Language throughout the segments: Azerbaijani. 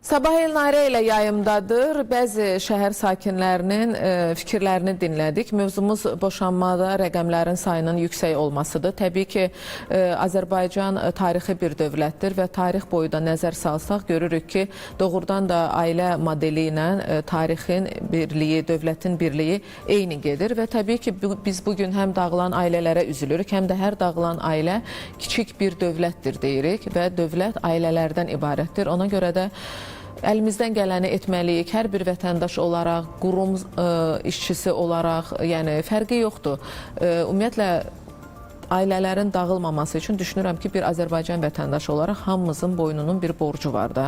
Sabah Elnarə ilə yayımdadır. Bəzi şəhər sakinlərinin fikirlərini dinlədik. Mövzumuz boşanmada rəqəmlərin sayının yüksək olmasıdır. Təbii ki, Azərbaycan tarixi bir dövlətdir və tarix boyu da nəzər salsaq görürük ki, doğrudan da ailə modeli ilə tarixin birliyi, dövlətin birliyi eyni gedir və təbii ki, biz bugün həm dağılan ailələrə üzülürük, həm də hər dağılan ailə kiçik bir dövlətdir deyirik və dövlət ailələrdən ibarətdir. Ona görə də əlimizdən gələni etməliyik. Hər bir vətəndaş olaraq, qurum işçisi olaraq, yəni fərqi yoxdur. Ümumiyyətlə, ailələrin dağılmaması üçün düşünürəm ki, bir Azərbaycan vətəndaşı olaraq hamımızın boynunun bir borcu var da.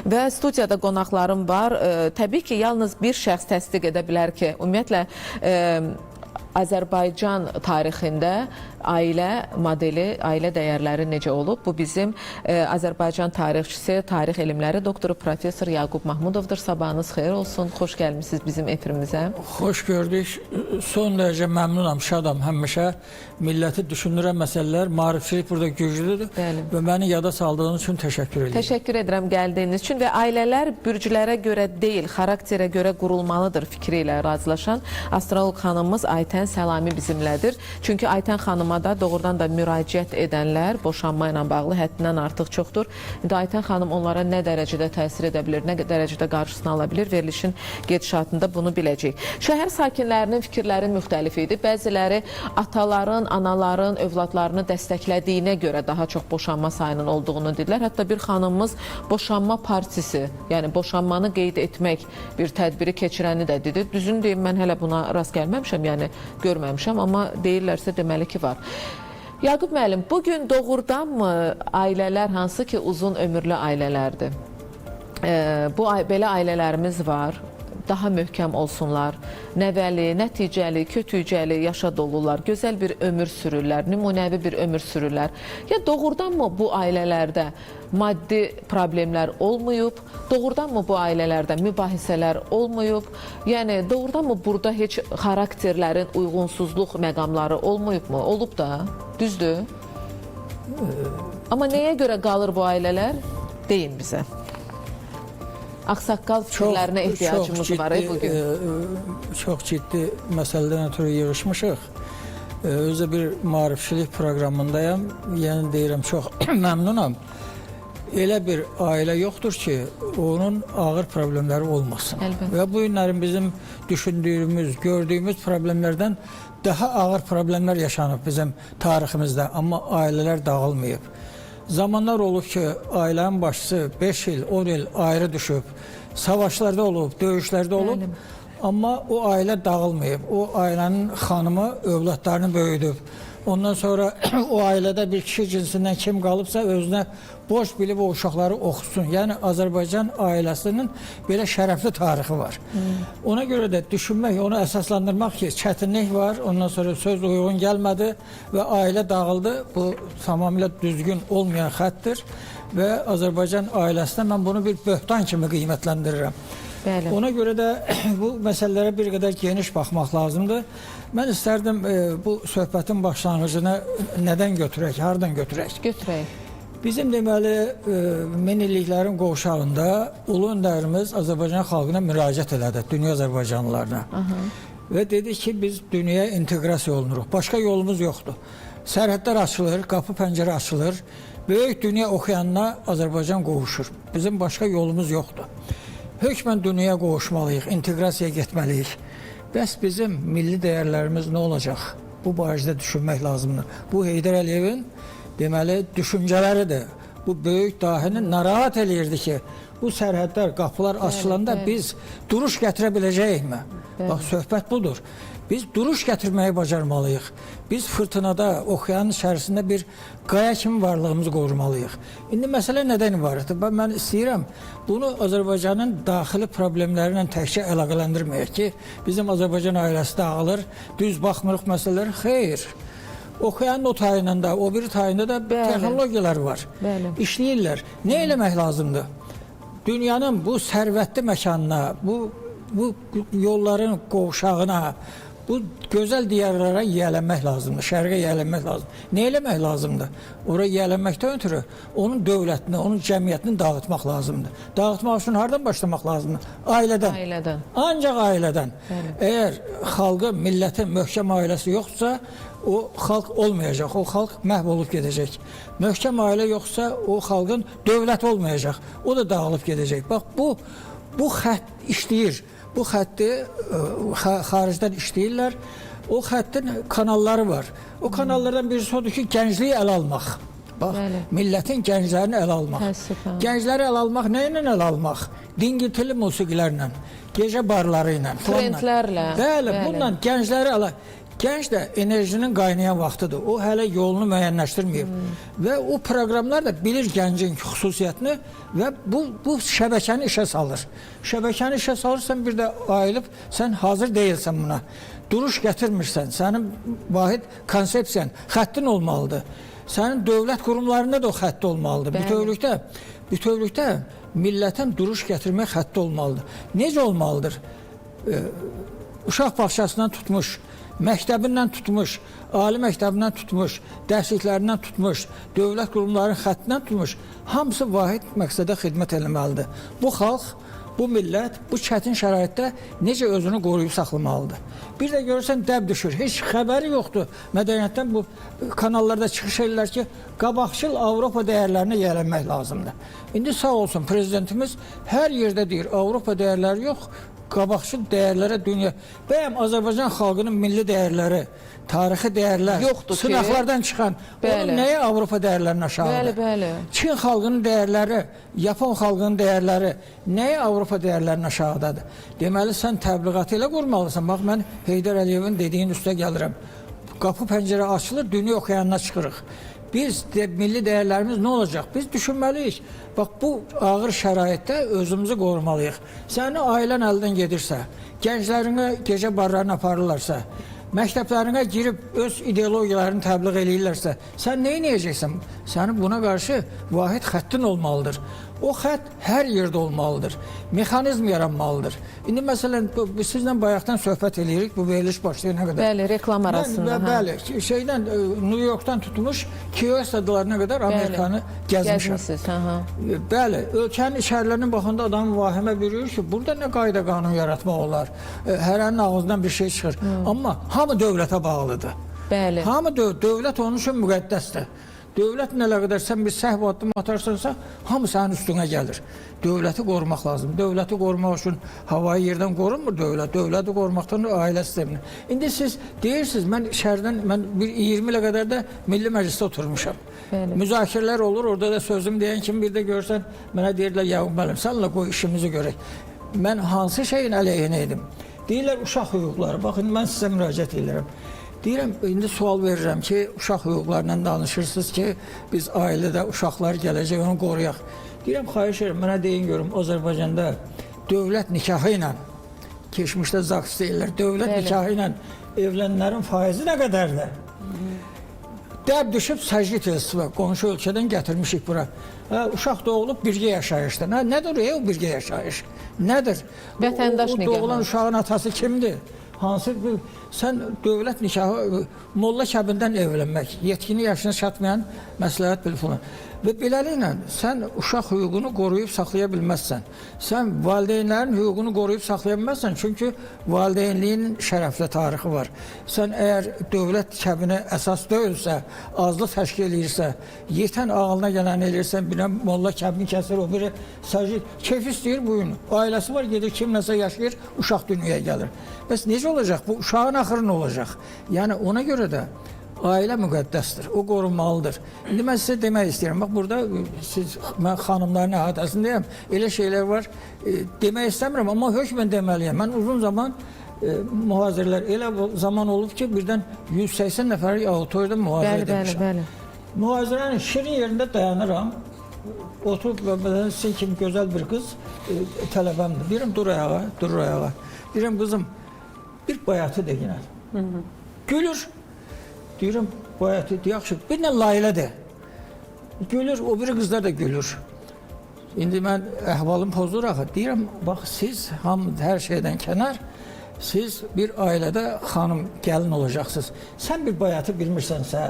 Və studiyada qonaqlarım var. Təbii ki, yalnız bir şəxs təsdiq edə bilər ki, ümumiyyətlə, Azərbaycan tarixində ailə modeli, ailə dəyərləri necə olub? Bu bizim Azərbaycan tarixçisi, tarix elmləri doktoru professor Yaqub Mahmudovdur. Sabahınız xeyir olsun. Xoş gəlmişsiniz bizim efirimizə. Xoş gördük. Son dərəcə məmnunam, şadam. Həmişə milləti düşündürən məsələlər, maarifçilik burada güclüdür. Bəli. Və məni yada saldığınız üçün təşəkkür edirəm. Təşəkkür edirəm gəldiyiniz üçün və ailələr bürclərə görə deyil, xarakterə görə qurulmalıdır fikri ilə razılaşan astrolog xanımımız Aytən Səlami bizimlədir. Çünki Aytən xanıma da doğrudan da müraciət edənlər boşanma ilə bağlı həddindən artıq çoxdur. Aytən xanım onlara nə dərəcədə təsir edə bilir, nə dərəcədə qarşısını ala bilir, verilişin gedişatında bunu biləcəyik. Şəhər sakinlərinin fikirləri müxtəlif idi. Bəziləri ataların, anaların övladlarını dəstəklədiyinə görə daha çox boşanma sayının olduğunu dedilər. Hətta bir xanımımız boşanma partisi, yəni boşanmanı qeyd etmək bir tədbiri keçirəni də dedi. Düzünü deyim, mən hələ buna rast gəlməmişəm, yəni görməmişəm, amma deyirlərsə deməli ki var. Yaqub müəllim, bugün doğrudanmı ailələr hansı ki uzun ömürlü ailələrdir? Belə ailələrimiz var. Daha möhkəm olsunlar, nəvəli, nəticəli, kötücəli yaşa dolurlar, gözəl bir ömür sürürlər, nümunəvi bir ömür sürürlər. Ya doğrudanmı bu ailələrdə maddi problemlər olmayıb, doğrudanmı bu ailələrdə mübahisələr olmayıb, yəni doğrudanmı burada heç xarakterlərin uyğunsuzluq məqamları olmayıbmı? Olub da, düzdür. Amma nəyə görə qalır bu ailələr? Deyin bizə. Ağsaqqal fikirlərinə ehtiyacımız var bugün. Çox ciddi məsələdən ötürü yığışmışıq. Özü bir maarifçilik proqramındayım. Yəni deyirəm, çox məmnunam. Elə bir ailə yoxdur ki, onun ağır problemləri olmasın. Əlbəttə. Və bu günlərin bizim düşündüyümüz, gördüyümüz problemlərdən daha ağır problemlər yaşanıb bizim tariximizdə. Amma ailələr dağılmayıb. Zamanlar olub ki, ailənin başçısı 5 il, 10 il ayrı düşüb, savaşlarda olub, döyüşlərdə olub. Bəli. Amma o ailə dağılmayıb. O ailənin xanımı övladlarını böyüdüb. Ondan sonra o ailədə bir kişi cinsindən kim qalıbsa özünə borc bilib o uşaqları oxusun. Yəni Azərbaycan ailəsinin belə şərəfli tarixi var. Ona görə də düşünmək, onu əsaslandırmaq ki, çətinlik var, ondan sonra söz uyğun gəlmədi və ailə dağıldı. Bu tamamilə düzgün olmayan xəttir və Azərbaycan ailəsinə mən bunu bir böhtan kimi qiymətləndirirəm. Bəli. Ona görə də bu məsələlərə bir qədər geniş baxmaq lazımdır. Mən istərdim bu söhbətin başlanğıcını nədən götürək, hardan götürək? Götürək. Bizim deməli, min illiklərin qovşağında ulu öndərimiz Azərbaycan xalqına müraciət elədi, dünya Azərbaycanlılarına. Və dedi ki, biz dünyaya inteqrasiya olunuruq, başqa yolumuz yoxdur. Sərhədlər açılır, qapı pəncərə açılır, böyük dünya oxuyanına Azərbaycan qovuşur. Bizim başqa yolumuz yoxdur. Hökmən dünyaya qovuşmalıyıq, inteqrasiyaya getməliyik. Bəs bizim milli dəyərlərimiz nə olacaq? Bu barədə düşünmək lazımdır. Bu Heydər Əliyevin deməli düşüncələridir. Bu böyük dahini narahat eləyirdi ki, bu sərhədlər, qapılar açılanda biz duruş gətirə biləcəyikmi? Bax, söhbət budur. Biz duruş gətirməyi bacarmalıyıq. Biz fırtınada, oxuyanın içərisində bir qaya kimi varlığımızı qorumalıyıq. İndi məsələ nədən ibarətdir? Mən istəyirəm, bunu Azərbaycanın daxili problemləri ilə təkcə əlaqələndirməyək ki, bizim Azərbaycan ailəsi dağılır, düz baxmırıq məsələlər. Xeyr. Oxuyanın o tayında da, o biri tayında da texnologiyalar var. Bəli. İşləyirlər. Nə eləmək lazımdır? Dünyanın bu sərvətli məkanına, bu yolların qovşağına, Bu gözəl diyarlara yiyələnmək lazımdır, şərqə yiyələnmək lazımdır. Nə eləmək lazımdır? Oraya yiyələnməkdən ötürü onun dövlətini, onun cəmiyyətini dağıtmaq lazımdır. Dağıtmaq üçün hardan başlamaq lazımdır? Ailədən. Ailədən. Ancaq ailədən. Bəli. Əgər xalqın, millətin möhkəm ailəsi yoxsa, o xalq olmayacaq, o xalq məhv olub gedəcək. Möhkəm ailə yoxsa, o xalqın dövlət olmayacaq, o da dağılıb gedəcək. Bax, bu xətt işləyir. Bu xətti xaricdən işləyirlər. O xəttin kanalları var. O kanallardan birisi odur ki, gəncliyi ələ almaq. Bax, Bəli. millətin gənclərini ələ almaq. Təəssüfən. Gəncləri ələ almaq nə ilə ələ almaq? Dingiltili musiqilərlə, gecə barları ilə, Trendlərlə. Bəli, bununla gəncləri ələ. Gənc də enerjinin qaynayan vaxtıdır. O hələ yolunu müəyyənləşdirməyib. Və o proqramlar da bilir gəncin xüsusiyyətini və bu şəbəkəni işə salır. Şəbəkəni işə salırsan, bir də ayılıb, sən hazır deyilsən buna. Duruş gətirmirsən, sənin vahid konsepsiyan, xəttin olmalıdır. Sənin dövlət qurumlarında da o xətti olmalıdır. Bütövlükdə millətin duruş gətirmək xətti olmalıdır. Necə olmalıdır? Uşaq bağçasından tutmuş, məktəbindən tutmuş, ali məktəbindən tutmuş, dərsliklərindən tutmuş, dövlət qurumlarının xəttindən tutmuş, hamısı vahid məqsədə xidmət etməlidir. Bu xalq, bu millət, bu çətin şəraitdə necə özünü qoruyub saxlamalıdır. Bir də görürsən, dəb düşür, heç xəbəri yoxdur mədəniyyətdən. Bu kanallarda çıxış edirlər ki, qabaqçıl Avropa dəyərlərinə yiyələnmək lazımdır. İndi sağ olsun, prezidentimiz hər yerdə deyir, Avropa dəyərləri yox, qabaqçıl dəyərlərə dünya. Bəyəm Azərbaycan xalqının milli dəyərləri, tarixi dəyərlər, yoxdur ki, sınaqlardan çıxan, onun nəyə Avropa dəyərlərinə aşağıdır? Bəli. Çin xalqının dəyərləri, Yapon xalqının dəyərləri nəyə Avropa dəyərlərinə aşağıdadır? Deməli, sən təbliğatı elə qurmalısan. Bax, mən Heydər Əliyevin dediyin üstə gəlirəm. Qapı pəncərə açılır, dünya oxuyanına çıxırıq. Biz milli dəyərlərimiz nə olacaq? Biz düşünməliyik. Bax, bu ağır şəraitdə özümüzü qorumalıyıq. Səni ailən əldən gedirsə, gənclərinə gecə barlarına aparırlarsa, məktəblərinə girib öz ideologiyalarını təbliğ eləyirlərsə, sən nə edəcəksən? Sənin buna qarşı vahid xəttin olmalıdır. O xətt hər yerdə olmalıdır. Mexanizm yaranmalıdır. İndi məsələn, sizlə bayaqdan söhbət eləyirik, bu veriliş başlayana qədər. Bəli, reklam arasında. Bəli, şeydən, New Yorkdan tutmuş, Kiyos adalarına qədər Amerikanı gəzmişəm. Gəzmişsiniz, Bəli, ölkənin içərilərinə baxanda adam vahimə bürüyür ki, burada nə qayda qanun yaratmaq olar? Hərənin ağzından bir şey çıxır. Amma hamı dövlətə bağlıdır. Bəli. Hamı dövlət onun üçün müqəddəsdir. Dövlət nə qədər sən bir səhv addım atarsansa, hamı sənin üstünə gəlir. Dövləti qorumaq lazım. Dövləti qorumaq üçün havayı yerdən qorunmur dövlət. Dövləti qorumaqdan ailə sistemini. İndi siz deyirsiniz, mən şəhərdən 20 ilə qədər də Milli Məclisdə oturmuşam. Bəli. Müzakirələr olur, orada da sözüm deyən kimi bir də görsən, mənə deyirlər, yavrum mənim, sənlə qoy işimizi görək. Mən hansı şeyin əleyhinə idim? Deyirlər, uşaq hüquqları. Baxın, mən sizə müraciət edirəm. Deyirəm, indi sual verirəm ki, uşaq hüquqlarından danışırsınız ki, biz ailədə uşaqlar gələcək, onu qoruyaq. Deyirəm, xahiş edirəm, mənə deyin görüm, Azərbaycanda dövlət nikahı ilə, keçmişdə ZAKS deyirlər, dövlət nikahı ilə evlənənlərin faizi nə qədərdir? Dəb düşüb səcrid elçisi qonşu ölkədən gətirmişik bura. Uşaq doğulub birgə yaşayışdır. Nədir o birgə yaşayış? Nədir? Vətəndaş nikahı. O doğulan uşağın atası kimdir? Hansı sən dövlət nikahı, molla kəbindən evlənmək, yetkini yaşına çatmayan məsləhət bil falan. Və beləliklə sən uşaq hüququnu qoruyub saxlaya bilməzsən. Sən valideynlərin hüququnu qoruyub saxlaya bilməzsən, çünki valideynliyin şərəfli tarixi var. Sən əgər dövlət kəbinə əsas deyilsə, azlıq təşkil edirsə, yetən ağılına gələn eləyirsən, bir molla kəbini kəsir, o biri səcid, keyf istəyir bugün. Ailəsi var, gedir, kimləsə yaşayır, uşaq dünyaya gəlir. Bəs necə olacaq? Bu uşağın axırı nə olacaq? Yəni ona görə də ailə müqəddəsdir, o qorunmalıdır. İndi mən sizə demək istəyirəm, bax burada mən xanımların əhatəsindəyəm, elə şeylər var, demək istəmirəm, amma hökmən deməliyəm. Mən uzun zaman mühazirələr, elə zaman olub ki, birdən 180 nəfəri auditoriyada mühazirə edmişəm. Bəli. Mühazirənin şirin yerində dayanıram, oturub sizin kimi gözəl bir qız tələbəmdir. Deyirəm, dur ayağa. Deyirəm, qızım, bir bayatı de yine. Gülür. Diyorum bayatı yaxşı. Bir də Laylədir. Gülür, o biri qızlar da gülür. İndi mən əhvalım pozur axı. Deyirəm, bax siz hər şeydən kənar, siz bir ailədə xanım, gəlin olacaqsınız. Sən bir bayatı bilmirsənsə,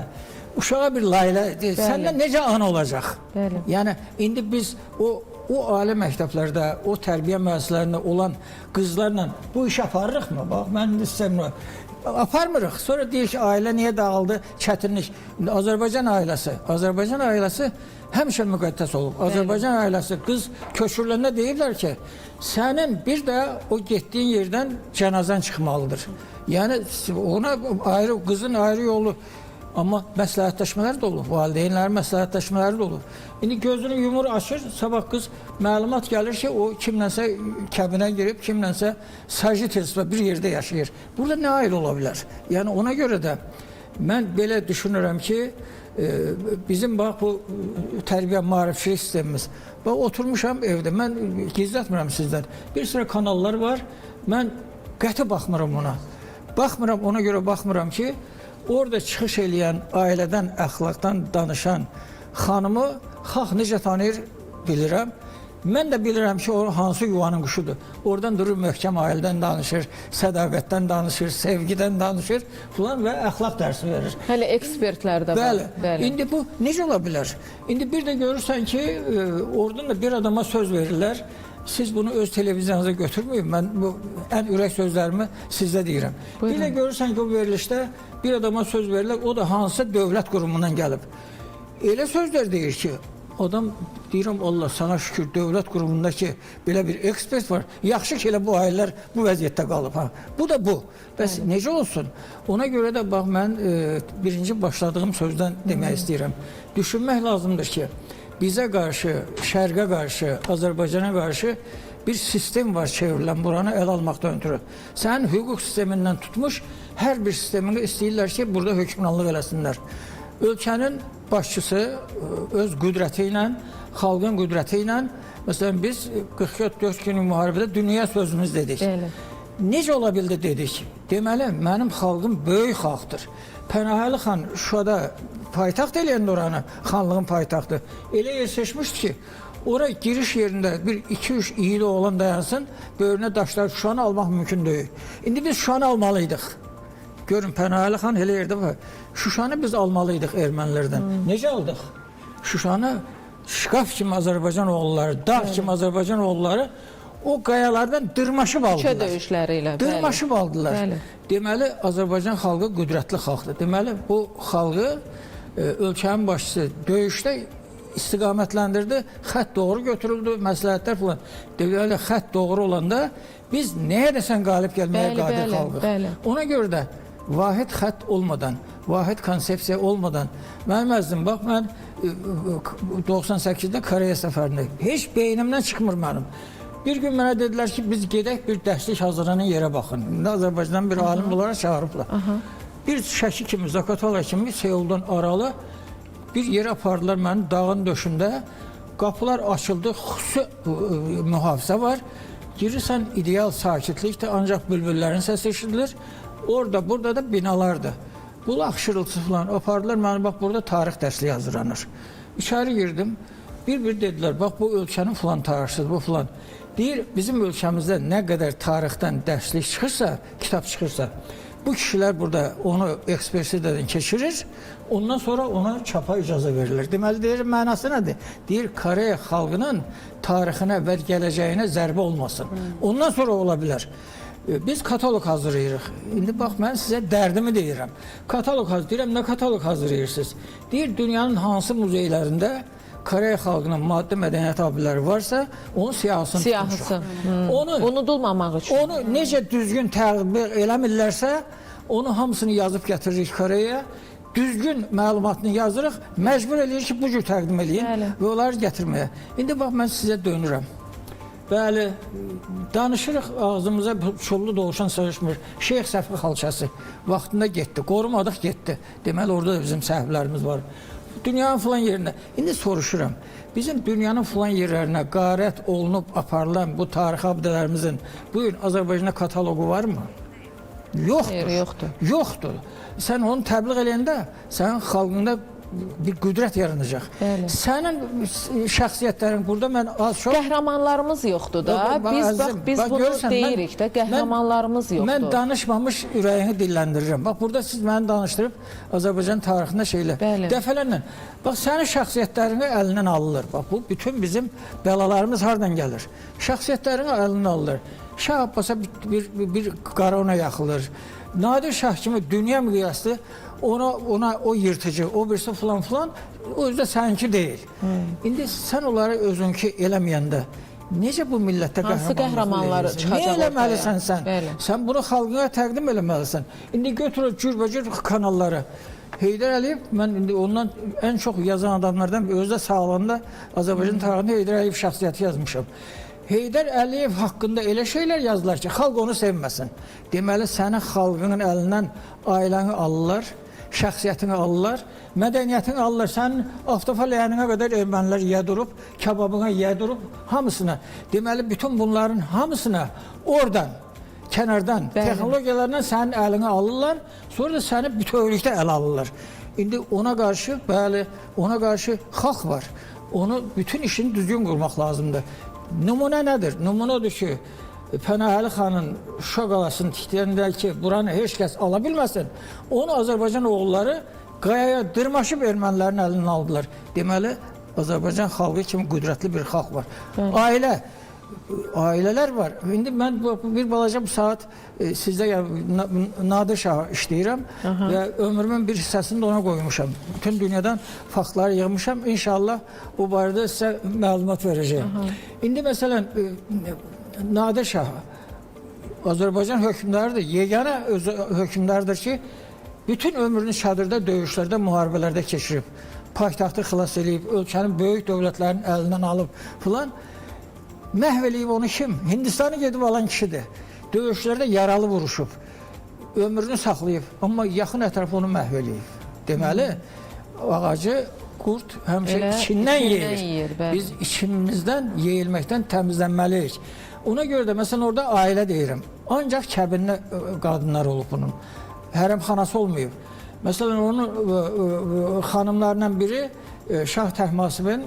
uşağa bir layla, səndən necə ana olacaq? Bəli. Yəni, indi biz o ali məktəblərdə, o tərbiyə müəssisələrində olan qızlarla bu iş aparırıqmı? Bax, mən istəmirəm. Aparmırıq. Sonra deyir ki, ailə niyə dağıldı? Çətinlik. Azərbaycan ailəsi həmişə müqəddəs olub. Azərbaycan ailəsi qız köçürüləndə deyiblər ki, sənin bir də o getdiyin yerdən cənazən çıxmalıdır. Yəni ona ayrı, qızın ayrı yolu. Amma məsləhətləşmələr də olur, valideynlərin məsləhətləşmələri də olur. İndi gözünü yumur, açır, sabah qız məlumat gəlir ki, o kimlənsə kəbinə girib, kimlənsə sajitelsizlə bir yerdə yaşayır. Burada nə ayrı ola bilər? Yəni ona görə də mən belə düşünürəm ki, bizim bax bu tərbiyə maarifçilik sistemimiz. Bax oturmuşam evdə, mən gizlətmirəm sizdən. Bir sıra kanallar var, mən qəti baxmıram ona. Baxmıram, ona görə baxmıram ki, orada çıxış eləyən, ailədən, əxlaqdan danışan xanımı xalq necə tanıyır bilirəm. Mən də bilirəm ki, o hansı yuvanın quşudur. Oradan durur, möhkəm ailədən danışır, sədaqətdən danışır, sevgidən danışır falan və əxlaq dərsi verir. Hələ ekspertlər də var. Bəli. İndi bu necə ola bilər? İndi bir də görürsən ki, oradan da bir adama söz verirlər. Siz bunu öz televiziyonunuza götürməyin. Mən bu ən ürək sözlərimi sizə deyirəm. Buyurun. Bir də görürsən ki, o verilişdə bir adama söz verirlər, o da hansısa dövlət qurumundan gəlib. Elə sözlər deyir ki, adam deyirəm, Allah sana şükür, dövlət qurumundakı belə bir ekspert var. Yaxşı ki, elə bu ailələr bu vəziyyətdə qalıb. Ha. Bu da bu. Bəs necə olsun? Ona görə də bax, mən birinci başladığım sözdən demək istəyirəm. Düşünmək lazımdır ki, bizə qarşı, şərqə qarşı, Azərbaycana qarşı bir sistem var çevrilən, buranı əl almaqdan ötürü. Sənin hüquq sistemindən tutmuş, hər bir sistemini istəyirlər ki, burada hökmranlıq eləsinlər. Ölkənin başçısı öz qüdrəti ilə, xalqın qüdrəti ilə, məsələn, biz 44 günlük müharibədə dünya sözümüz dedik. Bəli. Necə ola bildi dedik? Deməli, mənim xalqım böyük xalqdır. Pənahəli xan Şuşada paytaxt eləyəndə oranı, xanlığın paytaxtı, elə yer seçmişdi ki, ora giriş yerində bir 2-3 iyili olan dayansın, böyrünə daşlar Şuşanı almaq mümkün deyil. İndi biz Şuşanı almalıydıq. Görün, Pənahəli xan elə yerdə var. Şuşanı biz almalıydıq ermənilərdən. Necə aldıq? Şuşanı şkaf kimi Azərbaycan oğulları, dağ kimi Azərbaycan oğulları o qayalardan dırmaşıb aldılar. Küçə döyüşləri ilə. Dırmaşıb aldılar. Bəli. Deməli, Azərbaycan xalqı qüdrətli xalqdır. Deməli, bu xalqı ölkənin başçısı döyüşdə istiqamətləndirdi, xətt doğru götürüldü, məsləhətlər falan. Deməli, xətt doğru olanda biz nəyə desən qalib gəlməyə qadir xalqıq. Ona görə də vahid xətt olmadan, vahid konsepsiya olmadan, mənim əzizim, bax, mən 98-də Koreya səfərində, heç beynimdən çıxmır mənim. Bir gün mənə dedilər ki, biz gedək bir dərslik hazırlanan yerə baxın. Azərbaycandan bir alim olaraq çağırıblar. Bir şəki kimi, Zaqatala kimi Seuldan aralı bir yerə apardılar mənim dağın döşündə. Qapılar açıldı, xüsusi mühafizə var. Girirsən, ideal sakitlikdir, ancaq bülbüllərin səsi eşidilir. Orada, burada da binalardır. Bulaq şırıltısı falan apardılar, mənə bax, burada tarix dərsliyi hazırlanır. İçəri girdim, bir dedilər, bax, bu ölkənin falan tarixçisidir, bu falan. Deyir, bizim ölkəmizdə nə qədər tarixdən dərslik çıxırsa, kitab çıxırsa, bu kişilər burada onu ekspertizadan keçirir, ondan sonra ona çapa icazə verilir. Deməli, deyir, mənası nədir? Deyir, Koreya xalqının tarixinə və gələcəyinə zərbə olmasın. Ondan sonra ola bilər. Biz katalog hazırlayırıq. İndi bax, mən sizə dərdimi deyirəm. Katalog hazırlayıram, nə katalog hazırlayırsınız? Deyir, dünyanın hansı muzeylərində Koreya xalqının maddi mədəniyyət abidələri varsa, onun siyahısını tutmuşuq. Unudulmamaq üçün. Onu necə düzgün təqdim eləmirlərsə, onu hamısını yazıb gətiririk Koreyaya, düzgün məlumatını yazırıq, məcbur eləyirik ki, bu cür təqdim eləyin və onları gətirməyə. İndi bax, mən sizə dönürəm. Bəli, danışırıq, ağzımıza çollu doğuşan sığışmır. Şeyx Səfi xalçası vaxtında getdi, qorumadıq getdi. Deməli, orada da bizim səhvlərimiz var. Dünyanın filan yerində. İndi soruşuram, bizim dünyanın filan yerlərinə qarət olunub aparılan bu tarix abidələrimizin bugün Azərbaycana kataloqu varmı? Yoxdur. Yoxdur. Yoxdur. Sən onu təbliğ eləyəndə sənin xalqında bir qüdrət yaranacaq. Bəli. Sənin şəxsiyyətlərin burada mən az çox Qəhrəmanlarımız yoxdur da. Biz bunu görürsən, deyirik də, qəhrəmanlarımız yoxdur. Mən danışmamış ürəyini dilləndirirəm. Bax burada siz məni danışdırıb Azərbaycan tarixində şeylə Bəli. dəfələrlə. Bax sənin şəxsiyyətlərini əlindən alınır. Bax bu bütün bizim bəlalarımız hardan gəlir? Şəxsiyyətlərini əlindən alınır. Şah Abbasa bir qarona yaxılır. Nadir Şah kimi dünya miqyaslı ona o yırtıcı, o birisi filan o özü də səninki deyil. İndi sən onları özünki eləməyəndə necə bu millətdə hansı qəhrəmanları çıxacaq ortaya? Nə eləməlisən sən? Bəli. Sən bunu xalqına təqdim eləməlisən. İndi götür cürbəcür kanalları. Heydər Əliyev, mən indi ondan ən çox yazan adamlardan özü də sağlığında Azərbaycan tarixində Heydər Əliyev şəxsiyyəti yazmışam. Heydər Əliyev haqqında elə şeylər yazdılar ki, xalq onu sevməsin. Deməli, sənin xalqının əlindən ailəni alırlar, şəxsiyyətini alırlar, mədəniyyətini alırlar. Sənin avtofa ləyəninə qədər ermənilər yedurub, kababına yedurub, hamısına. Deməli, bütün bunların hamısına oradan, kənardan, texnologiyalarla sənin əlini alırlar, sonra da səni bütövlükdə əl alırlar. İndi ona qarşı, bəli, ona qarşı xalq var. Onu, bütün işini düzgün qurmaq lazımdır. Nümunə nədir? Nümunə odur ki, Pənahəli xanın Şuşa qalasını tikdirəndə ki, buranı heç kəs ala bilməsin, onu Azərbaycan oğulları qayaya dırmaşıb ermənilərin əlindən aldılar. Deməli, Azərbaycan xalqı kimi qüdrətli bir xalq var. Ailələr var. İndi mən bir balaca bu saat sizdə Nadir Şahı işləyirəm və ömrümün bir hissəsini də ona qoymuşam. Bütün dünyadan faktları yığmışam. İnşallah bu barədə sizə məlumat verəcəyim. İndi məsələn, Nadir Şah Azərbaycan hökmdarıdır. Yeganə hökmdardır ki, bütün ömrünü çadırda, döyüşlərdə, müharibələrdə keçirib. Paytaxtı xilas edib, ölkənin böyük dövlətlərinin əlindən alıb filan. Məhv eləyib onu kim? Hindistanı gedib alan kişidir. Döyüşlərdə yaralı vuruşub. Ömrünü saxlayıb. Amma yaxın ətrafı onu məhv eləyib. Deməli, ağacı qurd həmişə içindən yeyir. Biz içimizdən yeyilməkdən təmizlənməliyik. Ona görə də məsələn orada ailə deyirəm. Ancaq kəbinli qadınlar olub bunun. Hərəmxanası olmayıb. Məsələn onun xanımlarından biri Şah Təhmasibin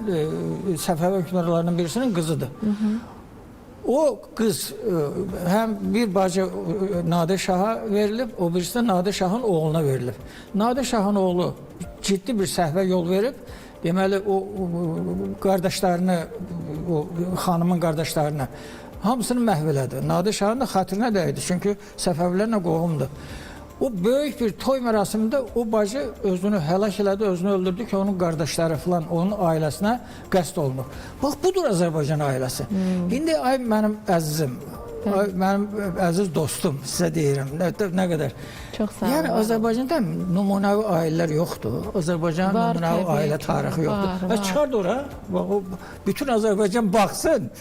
Səfəvi hökmdarlarından birisinin qızıdır. O qız həm bir bacı Nadir Şaha verilib, o birisi də Nadir Şahın oğluna verilib. Nadir Şahın oğlu ciddi bir səhvə yol verib. Deməli o qardaşlarını, o xanımın qardaşlarını hamısını məhv elədi. Nadir Şahın da xatirinə dəydi, çünki Səfəvilərlə qohumdur. O böyük bir toy mərasimində o bacı özünü həlak elədi, özünü öldürdü ki, onun qardaşları falan, onun ailəsinə qəsd olunur. Bax, budur Azərbaycan ailəsi. İndi ay mənim əzizim, ay mənim əziz dostum, sizə deyirəm, nə qədər. Çox sağ olun. Yəni, Azərbaycanda nümunəvi ailələr yoxdur. Azərbaycan nümunəvi ailə tarixi yoxdur. Çıxar da ora, bütün Azərbaycan baxsın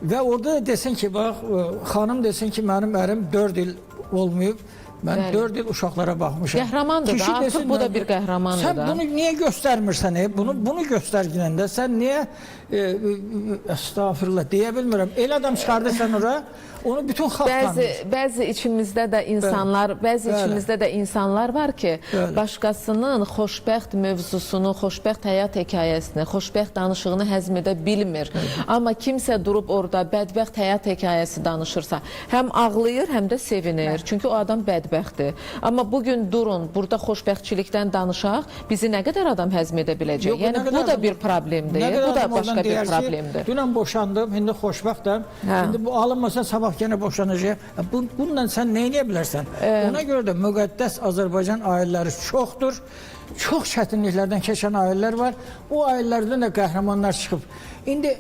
və orada da desin ki, bax, xanım desin ki, mənim ərim 4 il olmayıb, mən 4 il uşaqlara baxmışam. Qəhrəmandır da, artıq bu da bir qəhrəmandır da. Sən bunu niyə göstərmirsən? Bunu göstərginəndə sən niyə estağfurullah deyə bilmirəm. El adam çıxardırsan ora, onu bütün xalq tanır. Bəzi içimizdə də insanlar, içimizdə də insanlar var ki, başqasının xoşbəxt mövzusunu, xoşbəxt həyat hekayəsini, xoşbəxt danışığını həzm edə bilmir. Amma kimsə durub orada bədbəxt həyat hekayəsi danışırsa, həm ağlayır, həm də sevinir. Çünki o adam bədbəxtdir. Amma bugün durun, burada xoşbəxtçilikdən danışaq, bizi nə qədər adam həzm edə biləcək? Yəni bu da bir problemdir. Bu da başqa bir problemdir. Dünən boşandım, indi xoşbəxtəm. İndi bu alınmasa sabah yenə boşanacaq. Bununla sən nə edə bilərsən? Ona görə də müqəddəs Azərbaycan ailələri çoxdur. Çox çətinliklərdən keçən ailələr var. O ailələrdən də qəhrəmanlar çıxıb. İndi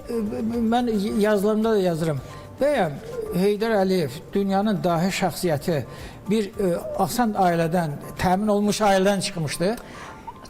mən yazılarımda da yazıram. Bəyəm, Heydər Əliyev dünyanın dahi şəxsiyyəti bir asan ailədən, təmin olmuş ailədən çıxmışdı.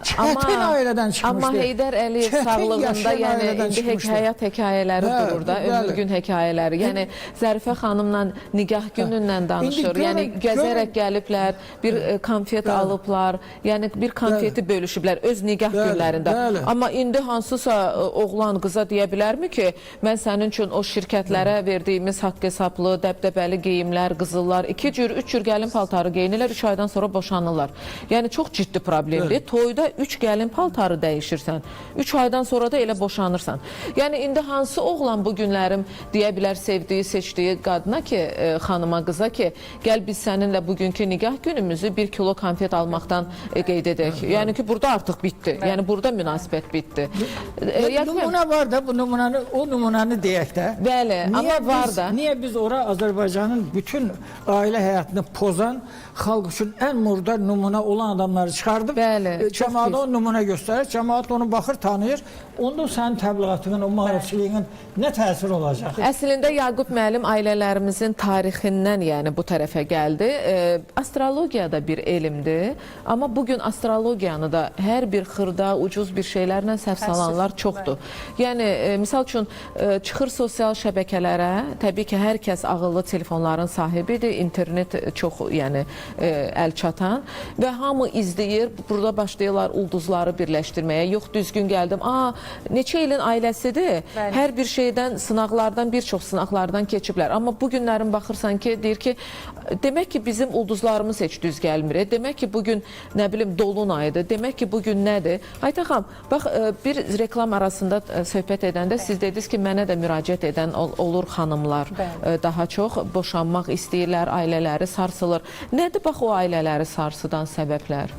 Çətin ailədən çıxmışdı. Amma Heydər Əliyev sağlığında, yəni indi həyat hekayələri durur da, ömür gün hekayələri. Yəni Zərifə xanımla nigah günündən danışır. Yəni gəzərək gəliblər, bir konfet alıblar, yəni bir konfeti bölüşüblər öz nigah günlərində. Amma indi hansısa oğlan qıza deyə bilərmi ki, mən sənin üçün o şirkətlərə verdiyimiz haqq hesablı, dəbdəbəli geyimlər, qızıllar, 2 cür, 3 cür gəlin paltarı geyinirlər, 3 aydan sonra boşanırlar. Yəni çox ciddi problemdir. Toyda ildə 3 gəlin paltarı dəyişirsən. 3 aydan sonra da elə boşanırsan. Yəni indi hansı oğlan bu günlərim deyə bilər sevdiyi, seçdiyi qadına ki, xanıma, qıza ki, gəl biz səninlə bugünkü nigah günümüzü 1 kilo konfet almaqdan qeyd edək. Yəni ki, burada artıq bitdi. Yəni burada münasibət bitdi. Numuna var da, bu numunanı, o numunanı deyək də. Bəli, amma var da. Niyə biz ora Azərbaycanın bütün ailə həyatını pozan, xalq üçün ən murdar numuna olan adamları çıxardıb, cəmaata o numuna göstərir, cəmaat onu baxır, tanıyır, onda sənin təbliğatının, o maarifçiliyin nə təsir olacaq? Əslində Yaqub müəllim ailələrimizin tarixindən yəni bu tərəfə gəldi. Astrologiya da bir elmdir, amma bugün astrologiyanı da hər bir xırda, ucuz bir şeylərlə səhv salanlar çoxdur. Yəni, misal üçün, çıxır sosial şəbəkələrə, təbii ki, hər kəs ağıllı telefonların sahibidir, internet çox yəni, əl çatan və hamı izləyir, burada başlayırlar ulduzları birləşdirməyə, yox düzgün gəldim, neçə ilin ailəsidir, hər bir şeydən, sınaqlardan, bir çox sınaqlardan keçiblər, amma bu günlərin baxırsan ki, deyir ki, demək ki, bizim ulduzlarımız heç düz gəlmir, demək ki, bugün, nə bilim, dolunaydır, demək ki, bugün nədir? Aytən xanım, bax, bir reklam arasında söhbət edəndə siz dediniz ki, mənə də müraciət edən olur xanımlar daha çox, boşanmaq istəyirlər, ailələri sarsılır. Nədir bax o ailələri sarsıdan səbəblər?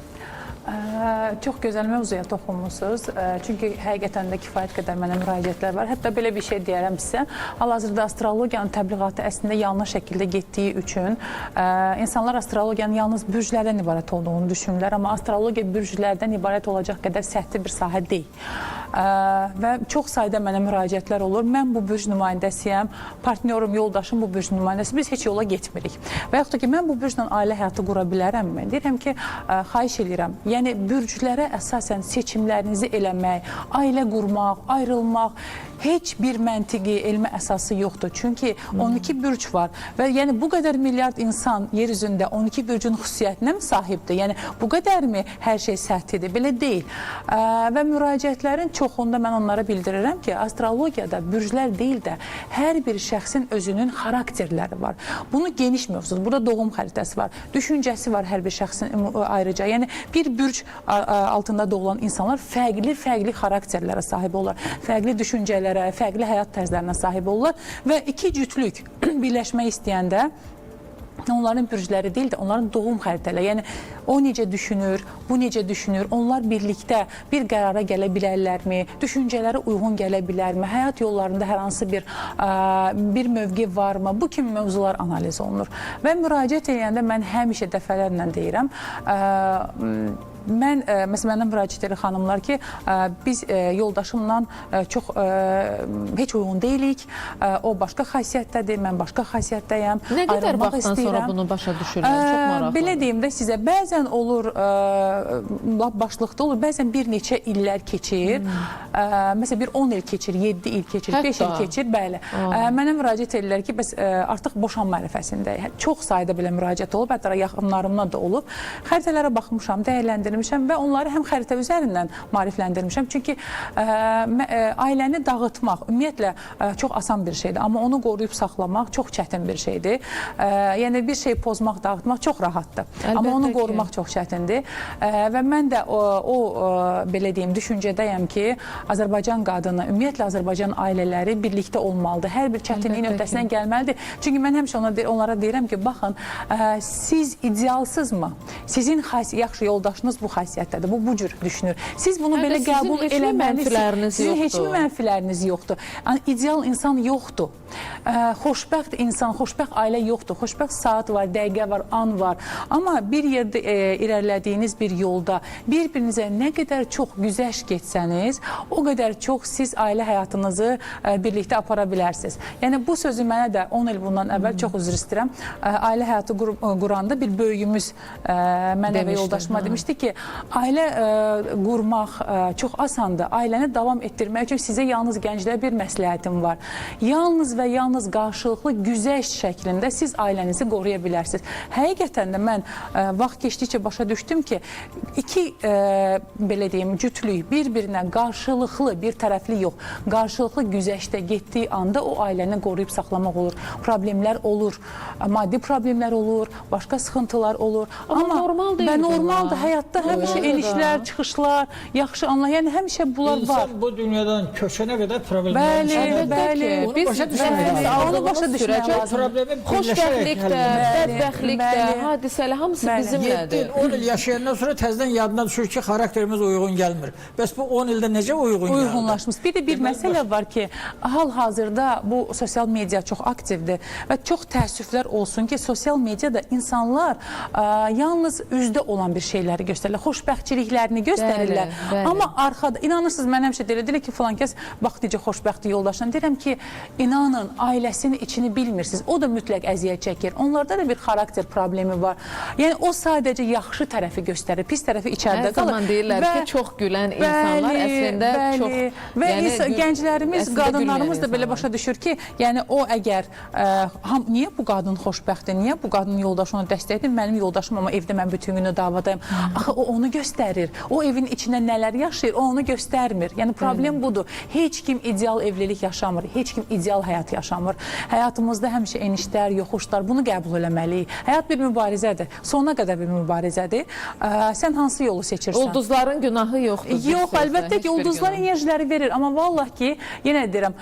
Çox gözəl mövzuya toxunmusunuz. Çünki həqiqətən də kifayət qədər mənə müraciətlər var. Hətta belə bir şey deyərəm sizə. Hal-hazırda astrologiyanın təbliğatı əslində yanlış şəkildə getdiyi üçün insanlar astrologiyanın yalnız bürclərdən ibarət olduğunu düşünürlər. Amma astrologiya bürclərdən ibarət olacaq qədər səthi bir sahə deyil. Və çox sayda mənə müraciətlər olur. Mən bu bürc nümayəndəsiyəm, partnyorum, yoldaşım bu bürc nümayəndəsi. Biz heç yola getmirik. Və yaxud da ki, mən bu bürclə ailə həyatı qura bilərəmmi? Deyirəm ki, xahiş edirəm. Yəni, bürclərə əsasən seçimlərinizi eləmək, ailə qurmaq, ayrılmaq, heç bir məntiqi, elmi əsası yoxdur. Çünki 12 bürc var və yəni bu qədər milyard insan yer üzündə 12 bürcün xüsusiyyətinə mi sahibdir? Yəni bu qədərmi hər şey səhtidir? Belə deyil. Və müraciətlərin çoxunda mən onlara bildirirəm ki, astrologiyada bürclər deyil də hər bir şəxsin özünün xarakterləri var. Bunu geniş mövzudur. Burada doğum xəritəsi var, düşüncəsi var hər bir şəxsin ayrıca. Yəni bir bürc altında doğulan insanlar fərqli xarakterlərə sahib olurlar, fərqli düşüncələrə, fərqli həyat tərzlərinə sahib olurlar və iki cütlük birləşmək istəyəndə onların bürcləri deyil də onların doğum xəritələri. Yəni o necə düşünür, bu necə düşünür, onlar birlikdə bir qərara gələ bilərlərmi, düşüncələri uyğun gələ bilərmi, həyat yollarında hər hansı bir mövqe varmı, bu kimi mövzular analiz olunur. Və müraciət edəndə mən həmişə dəfələrlə deyirəm, məsələn, məndən müraciət edir xanımlar ki, biz yoldaşımla çox heç uyğun deyilik, o başqa xasiyyətdədir, mən başqa xasiyyətdəyəm, nə qədər vaxtdan sonra bunu başa düşürlər, çox maraqlıdır. Belə deyim də sizə, bəzən olur, başlıqda olur, bəzən bir neçə illər keçir, məsələn, bir 10 il keçir, 7 il keçir, 5 il keçir, bəli. Mənə müraciət edirlər ki, bəs artıq boşanma ərəfəsindəyik. Çox sayda belə müraciət olub, hətta yaxınlarımdan da olub. Xəritələrə baxmışam, dəyərləndirmişəm və onları həm xəritə üzərindən maarifləndirmişəm. Çünki ailəni dağıtmaq ümumiyyətlə çox asan bir şeydir, amma onu qoruyub saxlamaq çox çətin bir şeydir. Yəni bir şey pozmaq, dağıtmaq çox rahatdır, amma onu qorumaq çox çətindir. Və mən də belə deyim, düşüncədəyəm ki, Azərbaycan qadını, ümumiyyətlə Azərbaycan ailələri birlikdə olmalıdır. Hər bir çətinliyin öhdəsindən gəlməlidir. Çünki mən həmişə onlara deyirəm ki, baxın, siz idealsızmı? Sizin yaxşı yoldaşınız bu xasiyyətdədir, bu cür düşünür. Siz bunu belə qəbul eləməlisiniz. Sizin heç mi mənfiləriniz yoxdur? İdeal insan yoxdur. Xoşbəxt insan, xoşbəxt ailə yoxdur. Xoşbəxt saat var, dəqiqə var, an var. Amma bir yerdə irəlilədiyiniz bir yolda bir-birinizə nə qədər çox güzəşt getsəniz, o qədər çox siz ailə həyatınızı birlikdə apara bilərsiniz. Yəni bu sözü mənə də 10 il bundan əvvəl çox üzr istəyirəm. Ailə həyatı quranda bir böyüyümüz mənə və yoldaşıma demişdi ki, ailə qurmaq çox asandır. Ailəni davam etdirmək üçün sizə yalnız gənclərə bir məsləhətim var. Yalnız və yalnız qarşılıqlı güzəşt şəklində siz ailənizi qoruya bilərsiniz. Həqiqətən də mən vaxt keçdikcə başa düşdüm ki, iki belə deyim, cütlük bir-birinə qarşılıqlı, bir tərəfli yox, qarşılıqlı güzəştə getdiyi anda o ailəni qoruyub saxlamaq olur. Problemlər olur, maddi problemlər olur, başqa sıxıntılar olur. Amma normaldır həyatda Həyatda həmişə enişlər, çıxışlar, yaxşı anlar, yəni həmişə bunlar var. İnsan bu dünyadan köçənə qədər problemlər Bəli, bəli. Onu başa düşmək lazım. Onu başa düşmək lazım. Problemi xoşbəxtlik də, bədbəxtlik də, hadisələr hamısı bizimlədir. 10 il yaşayandan sonra təzədən yadına düşür ki, xarakterimiz uyğun gəlmir. Bəs bu 10 ildə necə uyğunlaşmış? Bir də bir məsələ var ki, hal-hazırda bu sosial media çox aktivdir və çox təəssüflər olsun ki, sosial mediada insanlar yalnız üzdə olan bir şeyləri göstərirlər, xoşbəxtçiliklərini göstərirlər. Amma arxada, inanırsınız, mən həmişə deyirlər ki, filan kəs bax necə xoşbəxtdir yoldaşlar. Deyirəm ki, inanın, ailəsinin içini bilmirsiniz. O da mütləq əziyyət çəkir. Onlarda da bir xarakter problemi var. Yəni o sadəcə yaxşı tərəfi göstərir, pis tərəfi içəridə qalır. Hər zaman deyirlər ki, çox gülən insanlar əslində çox... Və gənclərimiz, qadınlarımız da belə başa düşür ki, yəni o əgər niyə bu qadın xoşbəxtdir, niyə bu qadın yoldaşı ona dəstəkdir, mənim yoldaşım amma evdə mən bütün günü davadayım. Axı o onu göstərir. O evin içində nələr yaşayır, o onu göstərmir. Yəni problem budur. Heç kim ideal evlilik yaşamır, heç kim ideal həyat yaşamır. Həyatımızda həmişə enişlər, yoxuşlar, bunu qəbul eləməliyik. Həyat bir mübarizədir. Sonuna qədər bir mübarizədir. Sən hansı yolu seçirsən? Ulduzların günahı yoxdur. Yox, əlbəttə ki, ulduzlar enerjiləri verir. Amma vallahi ki, yenə deyirəm,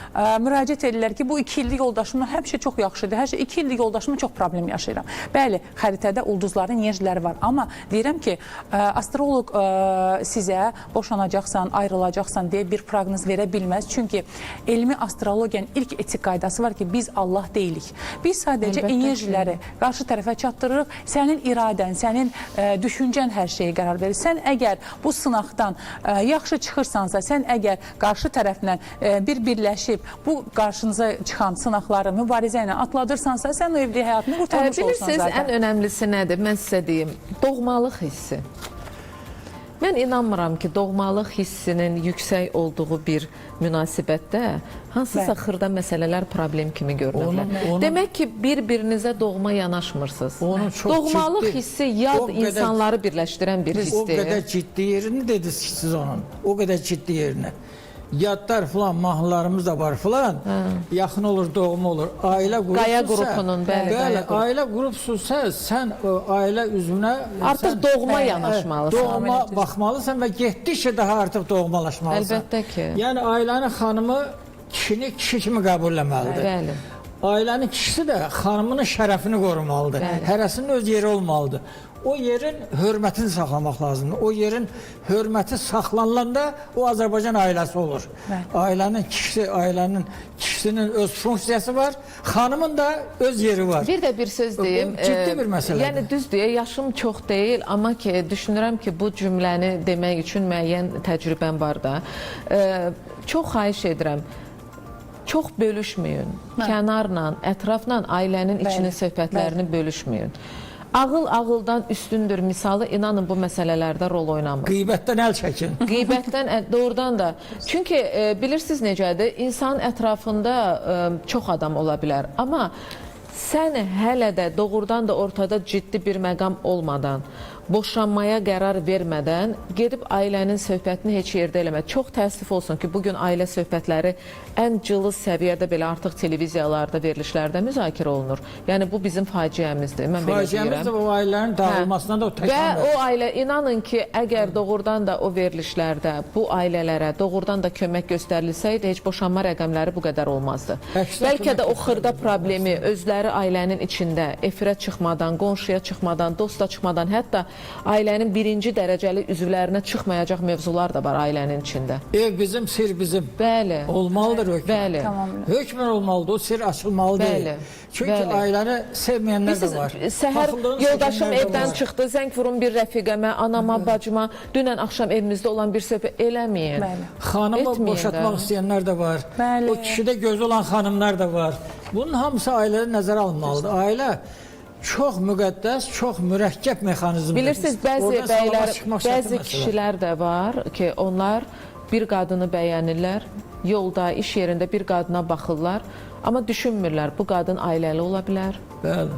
müraciət edirlər ki, bu 2 illik yoldaşımla həmişə çox yaxşıdır. Hər şey 2 illik yoldaşımla çox problem yaşayıram. Bəli, xəritədə ulduzların enerjiləri var. Amma deyirəm ki, astroloq sizə boşanacaqsan, ayrılacaqsan deyə bir proqnoz verə bilməz. Çünki elmi astrologiyanın ilk etik qaydası var ki, biz Allah deyilik. Biz sadəcə enerjiləri qarşı tərəfə çatdırırıq. Sənin iradən, sənin düşüncən hər şeyə qərar verir. Sən əgər bu sınaqdan yaxşı çıxırsansa, sən əgər qarşı tərəflə birləşib bu qarşınıza çıxan sınaqları mübarizə ilə atladırsansa, sən o evlilik həyatını qurtarmış olsan zaten. Bilirsiniz, ən önəmlisi nədir? Mən sizə deyim, doğmalıq hissi. Mən inanmıram ki, doğmalıq hissinin yüksək olduğu bir münasibətdə hansısa xırda məsələlər problem kimi görünürlər. Demək ki, bir-birinizə doğma yanaşmırsınız. Doğmalıq hissi yad insanları birləşdirən bir hissdir. O qədər ciddi yerini dediniz ki, siz onun. O qədər ciddi yerini. Yadlar filan, mahnılarımız da var filan. Yaxın olur, doğma olur. Ailə qrupsunsa... Qaya qrupunun, bəli. Ailə qrupsunsa, sən ailə üzvünə... Artıq doğma yanaşmalısan. Doğma baxmalısan və getdikcə daha artıq doğmalaşmalısan. Əlbəttə ki. Yəni, ailənin xanımı kişini kişi kimi qəbul eləməlidir. Bəli. Ailənin kişisi də xanımının şərəfini qorumalıdır. Hərəsinin öz yeri olmalıdır. O yerin hörmətini saxlamaq lazımdır. O yerin hörməti saxlanılanda o Azərbaycan ailəsi olur. Ailənin kişisinin öz funksiyası var, xanımın da öz yeri var. Bir də bir söz deyim. Ciddi bir məsələdir. Yəni düz deyə, yaşım çox deyil, amma ki, düşünürəm ki, bu cümləni demək üçün müəyyən təcrübəm var da. Çox xahiş edirəm. Çox bölüşməyin. Kənarla, ətrafla ailənin içinin söhbətlərini bölüşməyin. Ağıl ağıldan üstündür misalı, inanın bu məsələlərdə rol oynamır. Qeybətdən əl çəkin. Qeybətdən doğrudan da. Çünki bilirsiniz necədir, insanın ətrafında çox adam ola bilər. Amma sən hələ də doğrudan da ortada ciddi bir məqam olmadan, boşanmaya qərar vermədən gedib ailənin söhbətini heç yerdə eləmə. Çox təəssüf olsun ki, bugün ailə söhbətləri ən cılız səviyyədə belə artıq televiziyalarda, verilişlərdə müzakirə olunur. Yəni bu bizim faciəmizdir. Mən belə deyirəm. Faciəmiz də o ailələrin dağılmasına da o təkan verir. Və o ailə, inanın ki, əgər doğrudan da o verilişlərdə bu ailələrə doğrudan da kömək göstərilsəydi, heç boşanma rəqəmləri bu qədər olmazdı. Bəlkə də o xırda problemi özləri ailənin içində efirə çıxmadan, qonşuya çıxmadan, dosta çıxmadan, hətta ailənin birinci dərəcəli üzvlərinə çıxmayacaq mövzular da var ailənin içində. Ev bizim, sir bizim. Bəli. Olmalıdır hökmən. Bəli. Hökmən olmalıdır, o sir açılmalı deyil. Çünki ailəni sevməyənlər də var. Səhər yoldaşım evdən çıxdı, zəng vurum bir rəfiqəmə, anama, bacıma, dünən axşam evimizdə olan bir söhbət eləməyin. Xanımı boşatmaq istəyənlər də var. O kişidə gözü olan xanımlar da var. Bunun hamısı ailədə nəzərə alınmalıdır. Ailə çox müqəddəs, çox mürəkkəb mexanizmdir. Bilirsiniz, bəzi kişilər də var ki, onlar bir qadını bəyənirlər, yolda, iş yerində bir qadına baxırlar, amma düşünmürlər bu qadın ailəli ola bilər. Bəli.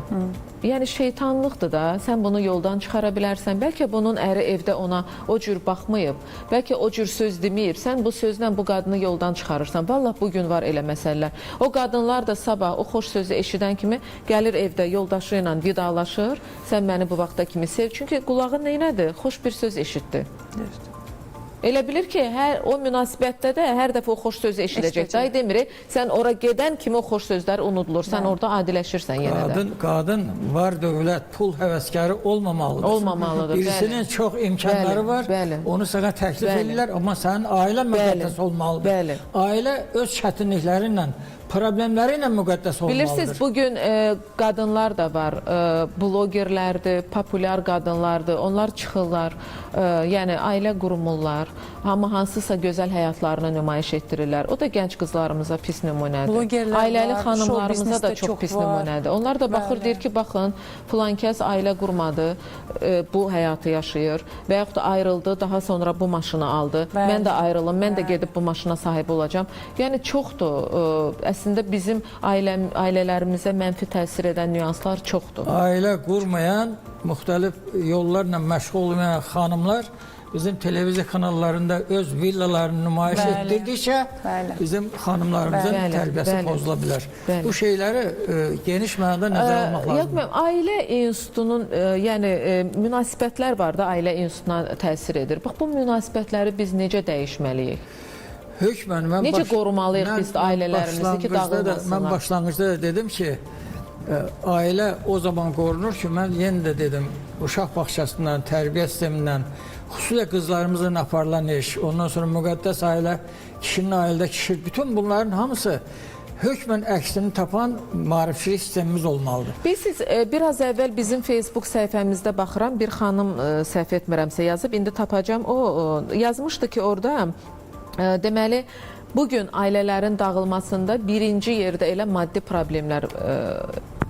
Yəni şeytanlıqdır da, sən bunu yoldan çıxara bilərsən. Bəlkə bunun əri evdə ona o cür baxmayıb, bəlkə o cür söz deməyib. Sən bu sözlə bu qadını yoldan çıxarırsan. Vallahi bugün var elə məsələlər. O qadınlar da sabah o xoş sözü eşidən kimi gəlir evdə yoldaşı ilə vidalaşır. Sən məni bu vaxta kimi sev. Çünki qulağı neynədir? Xoş bir söz eşitdi. Elə bilir ki, o münasibətdə də hər dəfə o xoş sözü eşidəcək. Day demirik, sən ora gedən kimi o xoş sözlər unudulur. Sən orada adiləşirsən yenə də. Qadın var dövlət, pul həvəskarı olmamalıdır. Olmamalıdır, Birisinin çox imkanları var, onu sənə təklif edirlər, amma sənin ailə müqəddəs olmalıdır. Ailə öz çətinlikləri ilə, problemləri ilə müqəddəs olmalıdır. Bilirsiniz, bugün qadınlar da var, blogerlərdir, populyar qadınlardır, onlar çıxırlar, yəni ailə qurumurlar, amma hansısa gözəl həyatlarını nümayiş etdirirlər. O da gənc qızlarımıza pis nümunədir. Blogerlər ailəli var, xanımlarımıza da çox pis nümunədir. Onlar da baxır, deyir ki, baxın, filan kəs ailə qurmadı, bu həyatı yaşayır və yaxud da ayrıldı, daha sonra bu maşını aldı. Mən də ayrılım, mən də gedib bu maşına sahib olacam. Yəni çoxdur. Əslində bizim ailələrimizə mənfi təsir edən nüanslar çoxdur. Ailə qurmayan, müxtəlif yollarla məşğul olmayan xanımlar bizim televiziya kanallarında öz villalarını nümayiş etdirdikcə bizim xanımlarımızın tərbiyəsi pozula bilər. Bu şeyləri geniş mənada nəzərə almaq lazımdır. Ailə institutunun, yəni münasibətlər var da, ailə institutuna təsir edir. Bax, bu münasibətləri biz necə dəyişməliyik? Hökmən, necə qorumalıyıq biz ailələrimizi ki, dağılmasınlar? Mən başlanğıcda da dedim ki, ailə o zaman qorunur ki, mən yenə də dedim, uşaq bağçasından, tərbiyə sistemindən, xüsusilə qızlarımızın aparılan iş, ondan sonra müqəddəs ailə, kişinin ailədə kişi, bütün bunların hamısı hökmən əksini tapan maarifçilik sistemimiz olmalıdır. Bilirsiniz, biraz əvvəl bizim Facebook səhifəmizdə baxıram, bir xanım səhv etmirəmsə yazıb, indi tapacam, o yazmışdı ki, orada deməli, bugün ailələrin dağılmasında birinci yerdə elə maddi problemlər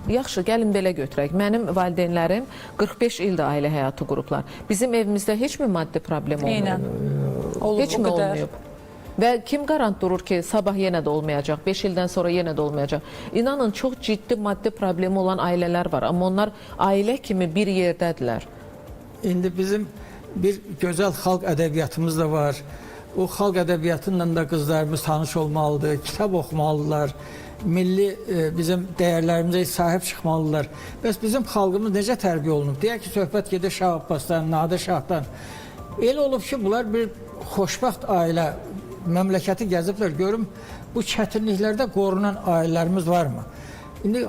yaxşı, gəlin belə götürək. Mənim valideynlərim 45 ildə ailə həyatı qurublar. Bizim evimizdə heç mi maddi problem olmayıb? Heç mi olmayıb? Və kim qarant durur ki, sabah yenə də olmayacaq, 5 ildən sonra yenə də olmayacaq. İnanın, çox ciddi maddi problemi olan ailələr var, amma onlar ailə kimi bir yerdədirlər. İndi bizim bir gözəl xalq ədəbiyyatımız da var. O xalq ədəbiyyatıyla da qızlarımız tanış olmalıdır, kitab oxumalıdırlar, milli bizim dəyərlərimizə sahib çıxmalıdırlar. Bəs bizim xalqımız necə tərbiyə olunub? Deyək ki, söhbət gedir Şah Abbasdan, Nadir Şahdan. Elə olub ki, bunlar bir xoşbəxt ailə, məmləkəti gəziblər, görüm bu çətinliklərdə qorunan ailələrimiz varmı? İndi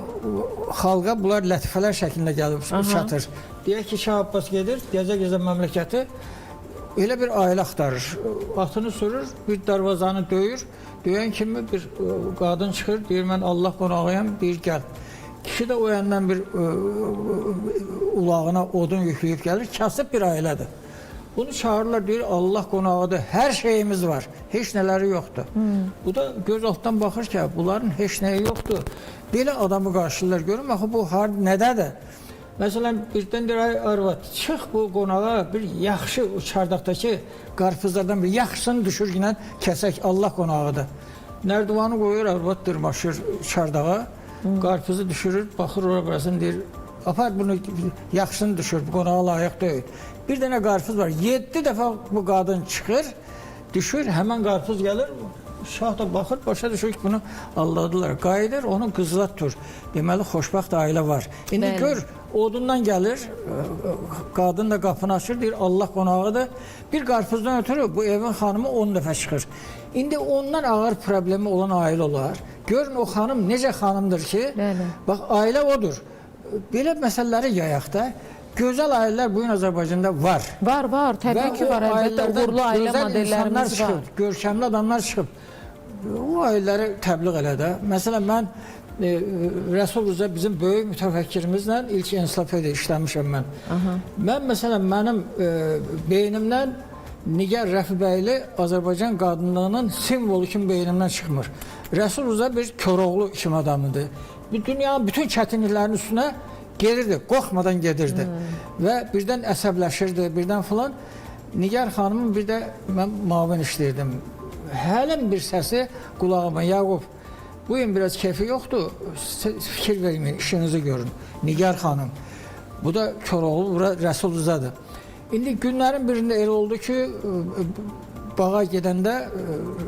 xalqa bunlar lətifələr şəklində gəlib çatır. Deyək ki, Şah Abbas gedir, gəzə-gəzə məmləkəti elə bir ailə axtarır. Atını sürür, bir darvazanı döyür. Döyən kimi bir qadın çıxır, deyir, mən Allah qonağıyam, deyir, gəl. Kişi də o yandan bir ulağına odun yükləyib gəlir, kasıb bir ailədir. Bunu çağırırlar, deyir, Allah qonağıdır, hər şeyimiz var, heç nələri yoxdur. Bu da göz altdan baxır ki, bunların heç nəyi yoxdur. Belə adamı qarşılar, görün, axı bu nədədir? Məsələn, birdən deyir, ay arvad, çıx bu qonağa bir yaxşı çardaqdakı qarpızlardan bir yaxşısını düşür, yine kəsək, Allah qonağıdır. Nərdivanı qoyur, arvad dırmaşır çardağa, qarpızı düşürür, baxır ora burasını deyir, apar bunu yaxşısını düşür, bu qonağa layiq deyil. Bir dənə qarpız var, 7 dəfə bu qadın çıxır, düşür, həmən qarpız gəlir, Şah da baxır, başa düşür ki, bunu alladılar. Qayıdır, onun qızla tutur. Deməli, xoşbəxt ailə var. İndi gör, odundan gəlir, qadın da qapını açır, deyir, Allah qonağıdır. Bir qarpızdan ötürü bu evin xanımı 10 dəfə çıxır. İndi ondan ağır problemi olan ailə olar. Görün, o xanım necə xanımdır ki, bax, ailə odur. Belə məsələləri yayaq da. Gözəl ailələr bugün Azərbaycanda var. Var, təbii ki var. Əlbəttə, uğurlu ailə modellərimiz var. Görkəmli adamlar çıxıb. O ailələri təbliğ elə də. Məsələn, mən Rəsul Rıza bizim böyük mütəfəkkirimizlə ilk ensiklopediya işləmişəm mən. Mən, məsələn, mənim beynimdən Nigar Rəfibəyli Azərbaycan qadınlığının simvolu kimi beynimdən çıxmır. Rəsul Rıza bir Koroğlu kimi adamıdır. Dünyanın bütün çətinliklərinin üstünə gelirdi, qorxmadan gedirdi və birdən əsəbləşirdi, birdən filan. Nigar xanımın bir də mən mavin işləyirdim hələm bir səsi qulağıma, Yaqub, bu gün biraz keyfi yoxdur, fikir verməyin, işinizi görün. Nigar xanım, bu da Koroğlu, bura Rəsul Rızadır. İndi günlərin birində elə oldu ki, bağa gedəndə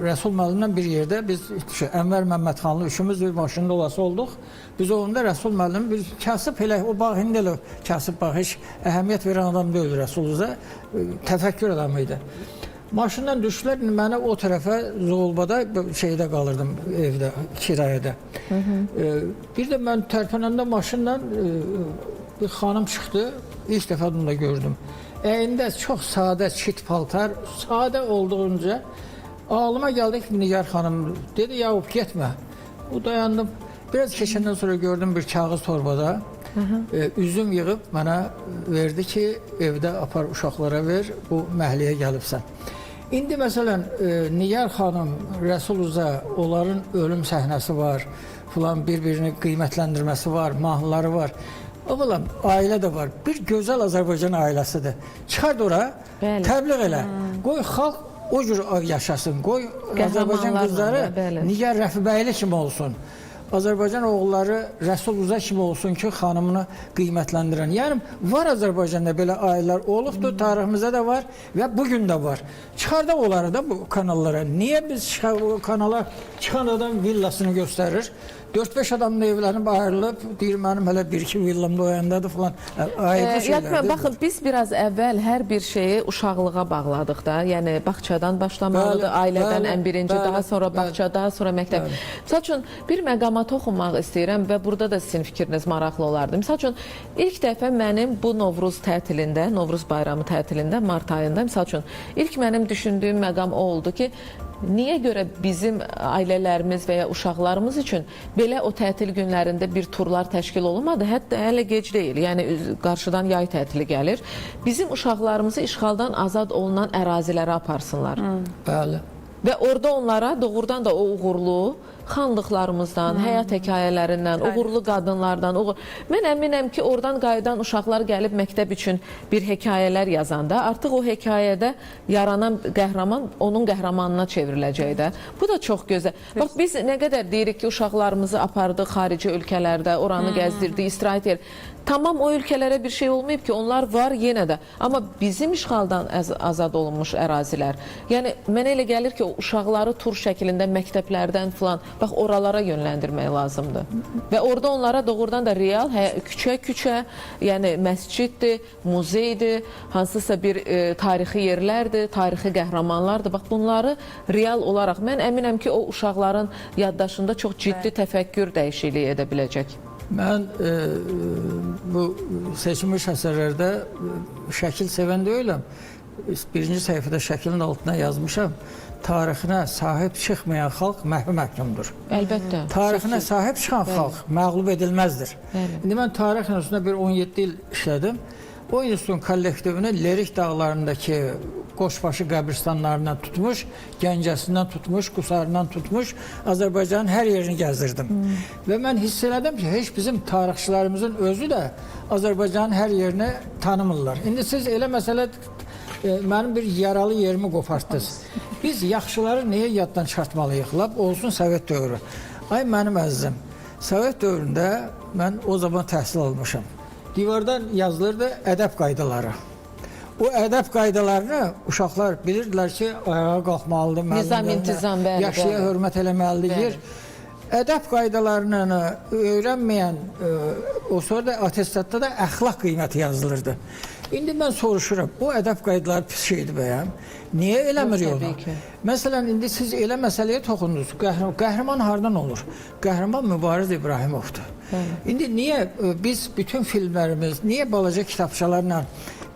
Rəsul müəllimlə bir yerdə biz Ənvər Məmmədxanlı üçümüz bir maşında olası olduq. Biz onda Rəsul müəllim bir kasıb elə o bağ indi elə kasıb bağ heç əhəmiyyət verən adam deyil Rəsul Rıza, təfəkkür adamı idi. Maşından düşdülər, mənə o tərəfə Zolbada şeydə qalırdım evdə, kirayədə. Bir də mən tərpənəndə maşından bir xanım çıxdı, ilk dəfə onu da gördüm. Əyində çox sadə çit paltar, sadə olduğunca ağlıma gəldi ki, Nigar xanım dedi, Yaqub getmə. O dayandım, biraz keçəndən sonra gördüm bir kağız torbada, üzüm yığıb mənə verdi ki, evdə apar uşaqlara ver, bu məhliyə gəlibsən. İndi məsələn, Nigar xanım, Rəsul Rıza, onların ölüm səhnəsi var, filan bir-birini qiymətləndirməsi var, mahnıları var. Oğlum, ailə də var. Bir gözəl Azərbaycan ailəsidir. Çıxart ora, təbliğ elə. Qoy xalq o cür yaşasın. Qoy Azərbaycan qızları Nigar Rəfibəyli kimi olsun. Azərbaycan oğulları Rəsul Rıza kimi olsun ki, xanımını qiymətləndirən. Yəni, var Azərbaycanda belə ailələr olubdur, tariximizdə də var və bugün də var. Çıxardaq onları da bu kanallara. Niyə biz o kanala çıxan adam villasını göstərir? 4-5 adamla evlənib ayrılıb, deyir mənim hələ 1-2 villamda o yandadır falan. Ayrıca şeylərdir. Baxın, biz biraz əvvəl hər bir şeyi uşaqlığa bağladıq da. Yəni, bağçadan başlamalıdır, ailədən ən birinci, daha sonra bağça, daha sonra məktəb. Misal üçün, bir məqama toxunmaq istəyirəm və burada da sizin fikriniz maraqlı olardı. Misal üçün, ilk dəfə mənim bu Novruz tətilində, Novruz bayramı tətilində, mart ayında, misal üçün, ilk mənim düşündüyüm məqam o oldu ki, niyə görə bizim ailələrimiz və ya uşaqlarımız üçün belə o tətil günlərində bir turlar təşkil olunmadı? Hətta hələ gec deyil, yəni qarşıdan yay tətili gəlir. Bizim uşaqlarımızı işğaldan azad olunan ərazilərə aparsınlar. Bəli. Və orada onlara doğrudan da o uğurlu xanlıqlarımızdan, həyat hekayələrindən, uğurlu qadınlardan, mən əminəm ki, oradan qayıdan uşaqlar gəlib məktəb üçün bir hekayələr yazanda, artıq o hekayədə yaranan qəhrəman onun qəhrəmanına çevriləcək də. Bu da çox gözəl. Bax, biz nə qədər deyirik ki, uşaqlarımızı apardıq xarici ölkələrdə, oranı gəzdirdik, istirahət yer. Tamam, o ölkələrə bir şey olmayıb ki, onlar var yenə də. Amma bizim işğaldan azad olunmuş ərazilər, yəni mənə elə gəlir ki, o uşaqları tur şəklində məktəblərdən filan, bax, oralara yönləndirmək lazımdır. Və orada onlara doğrudan da real, küçə-küçə, yəni məsciddir, muzeydir, hansısa bir tarixi yerlərdir, tarixi qəhrəmanlardır. Bax, bunları real olaraq, mən əminəm ki, o uşaqların yaddaşında çox ciddi təfəkkür dəyişikliyi edə biləcək. Mən bu seçilmiş əsərlərdə şəkil sevən deyiləm. Birinci səhifədə şəklin altına yazmışam. Tarixinə sahib çıxmayan xalq məhv məhkumdur. Əlbəttə. Tarixinə sahib çıxan xalq məğlub edilməzdir. İndi mən tarix institutunda bir 17 il işlədim. O institutun kollektivinə Lerik dağlarındakı Qoşbaşı qəbristanlarından tutmuş, Gəncəsindən tutmuş, Qusarından tutmuş, Azərbaycanın hər yerini gəzdirdim. Və mən hiss elədim ki, heç bizim tarixçilərimizin özü də Azərbaycanın hər yerini tanımırlar. İndi siz elə məsələ, mənim bir yaralı yerimi qopartdınız. Biz yaxşıları niyə yaddan çıxartmalıyıq? Lap olsun Sovet dövrü. Ay mənim əzizim, Sovet dövründə mən o zaman təhsil almışam. Divardan yazılırdı ədəb qaydaları. O ədəb qaydalarını uşaqlar bilirdilər ki, ayağa qalxmalıdır, müəllimlərinə, yaşlıya hörmət eləməlidir. Ədəb qaydalarını öyrənməyən, o sonra da atestatda da əxlaq qiyməti yazılırdı. İndi mən soruşuram, o ədəb qaydaları pis şeydir bəyəm. Niyə eləmir onu? Məsələn, indi siz elə məsələyə toxundunuz. Qəhrəman hardan olur? Qəhrəman Mübariz İbrahimovdur. İndi niyə biz bütün filmlərimiz, niyə balaca kitabçalarla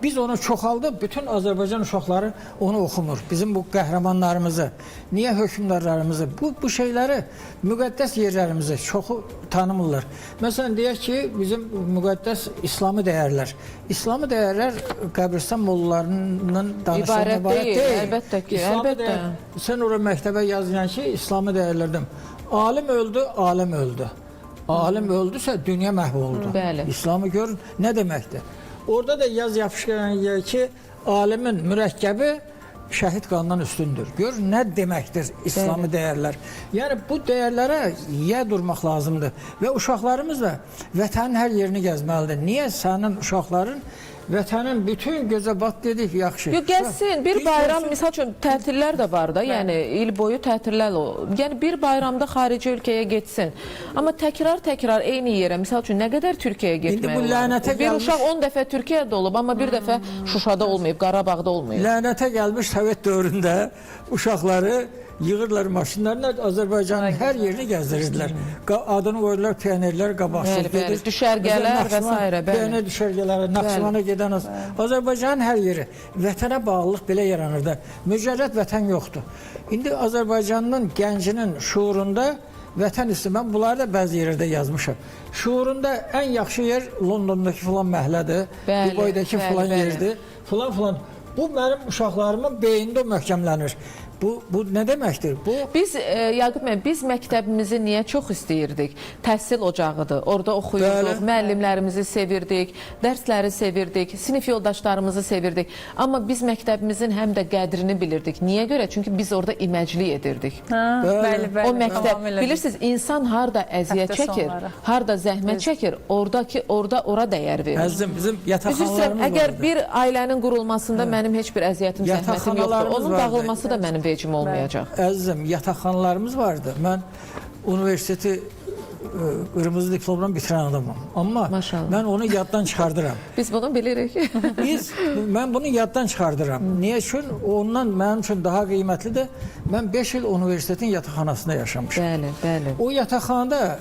biz onu çoxaldıb, bütün Azərbaycan uşaqları onu oxumur. Bizim bu qəhrəmanlarımızı, niyə hökmdarlarımızı, bu şeyləri, müqəddəs yerlərimizi çoxu tanımırlar. Məsələn, deyək ki, bizim müqəddəs İslami dəyərlər. İslami dəyərlər qəbristan mollalarının danışığına ibarət deyil. Əlbəttə ki, əlbəttə. Sən oraya məktəbə yazılan ki, İslami dəyərlərdən alim öldü, aləm öldü. Alim öldüsə dünya məhv oldu. İslamı görün, nə deməkdir? Orada da yaz yapışqan ki, alimin mürəkkəbi şəhid qanından üstündür. Gör nə deməkdir İslami dəyərlər. Yəni bu dəyərlərə yə durmaq lazımdır və uşaqlarımız da vətənin hər yerini gəzməlidir. Niyə sənin uşaqların vətənin bütün gözəbat dedik yaxşı. Yox, gəlsin. Bir bayram, misal üçün tətillər də var da, yəni il boyu tətillər olur. Yəni bir bayramda xarici ölkəyə getsin. Amma təkrar eyni yerə, misal üçün nə qədər Türkiyəyə getmək bu olar? lənətə Bir gəlmiş- uşaq 10 dəfə Türkiyədə olub, amma bir dəfə Şuşada olmayıb, Qarabağda olmayıb. Lənətə gəlmiş Sovet dövründə uşaqları yığırlar maşınlarla Azərbaycanın hər yerini gəzdirirdilər. Adını qoydular pionerlər, qabaqçılıq Bəli, bəli. Düşərgələr və s. bəli. Pioner düşərgələri, Naxçıvana gedən Azərbaycanın hər yeri. Vətənə bağlılıq belə yaranırdı. Mücərrəd vətən yoxdur. İndi Azərbaycanın gəncinin şuurunda vətən üstü, mən bunları da bəzi yerlərdə yazmışam. Şuurunda ən yaxşı yer Londondakı filan məhəllədir, Bəli, Dubaydakı bəli, filan bəli. yerdir, filan. Bu mənim uşaqlarımın beynində möhkəmlənir. Bu nə deməkdir? Bu Biz Yaqub müəllim, biz məktəbimizi niyə çox istəyirdik? Təhsil ocağıdır. Orada oxuyurduq, müəllimlərimizi sevirdik, dərsləri sevirdik, sinif yoldaşlarımızı sevirdik. Amma biz məktəbimizin həm də qədrini bilirdik. Niyə görə? Çünki biz orada iməclik edirdik. Bəli, O məktəb, bilirsiniz, insan harda əziyyət Həftə çəkir, sonları. harda zəhmət çəkir, ora dəyər verir. əzizim bizim Üzr istəyirəm, yataqxanalarımız əgər vardı. bir ailənin qurulmasında mənim heç bir əziyyətim, zəhmətim yoxdur. Yataqxanalarımız Onun vardı. dağılması da mənim vecim olmayacaq. Əzizim, yataqxanalarımız vardı. Mən universiteti qırmızı diplomla bitirən adamam. Amma Maşallah. mən onu yaddan çıxardıram. Biz bunu bilirik. Mən bunu yaddan çıxardıram. Niyə üçün? Ondan mənim üçün daha qiymətlidir. Mən 5 il universitetin yataqxanasında yaşamışam. Bəli, bəli. O yataqxanada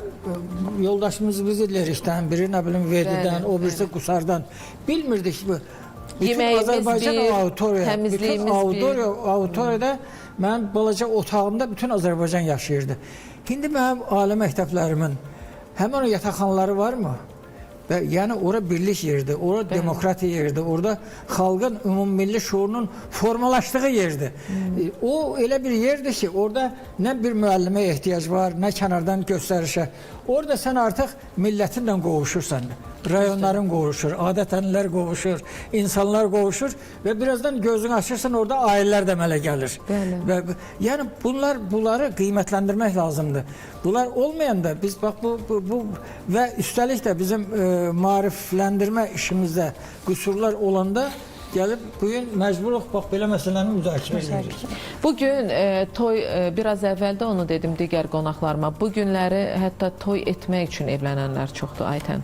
yoldaşımız bizi Lerikdən, biri nə bilim Verdidən, Bəli, o birisi Qusardan bilmirdik ki, bütün Yeməyimiz Azərbaycan bir, auditoriya, bütün təmizliyimiz auditoriyada mənim balaca otağımda bütün Azərbaycan yaşayırdı. İndi mənim ali məktəblərimin həmin o yataqxanaları varmı? Və yəni ora birlik yerdir, ora demokratiya yerdir, orada xalqın ümummilli şuurunun formalaşdığı yerdir. O elə bir yerdir ki, orada nə bir müəllimə ehtiyac var, nə kənardan göstərişə. Orada sən artıq millətinlə qovuşursan. Rayonların qovuşur, adət-ənənələr qovuşur, insanlar qovuşur və birazdan gözünü açırsan orada ailələr də əmələ gəlir. Və yəni bunları qiymətləndirmək lazımdır. Bunlar olmayanda biz bax bu və üstəlik də bizim maarifləndirmə işimizdə qüsurlar olanda gəlib bugün məcburuq bax belə məsələni müzakirə edirik. Bugün toy, biraz əvvəldə onu dedim digər qonaqlarıma, bu günləri hətta toy etmək üçün evlənənlər çoxdur Aytən.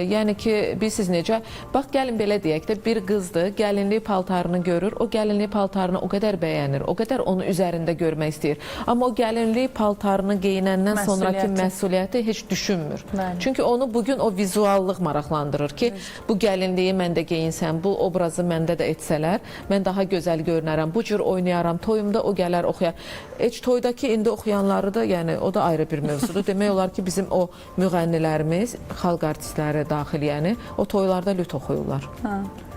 Yəni ki, bilirsiniz necə, bax gəlin belə deyək də, bir qızdır, gəlinlik paltarını görür, o gəlinlik paltarını o qədər bəyənir, o qədər onu üzərində görmək istəyir. Amma o gəlinlik paltarını geyinəndən sonraki məsuliyyəti heç düşünmür. Çünki onu bugün o vizuallıq maraqlandırır ki, bu gəlinliyi mən də geyinsəm, bu obrazı məndə də etsələr, mən daha gözəl görünərəm, bu cür oynayaram, toyumda o gələr oxuyar. Heç toydakı indi oxuyanları da, yəni o da ayrı bir mövzudur. Demək olar ki, bizim o müğənnilərimiz, xalq artistləri daxil, yəni o toylarda lüt oxuyurlar.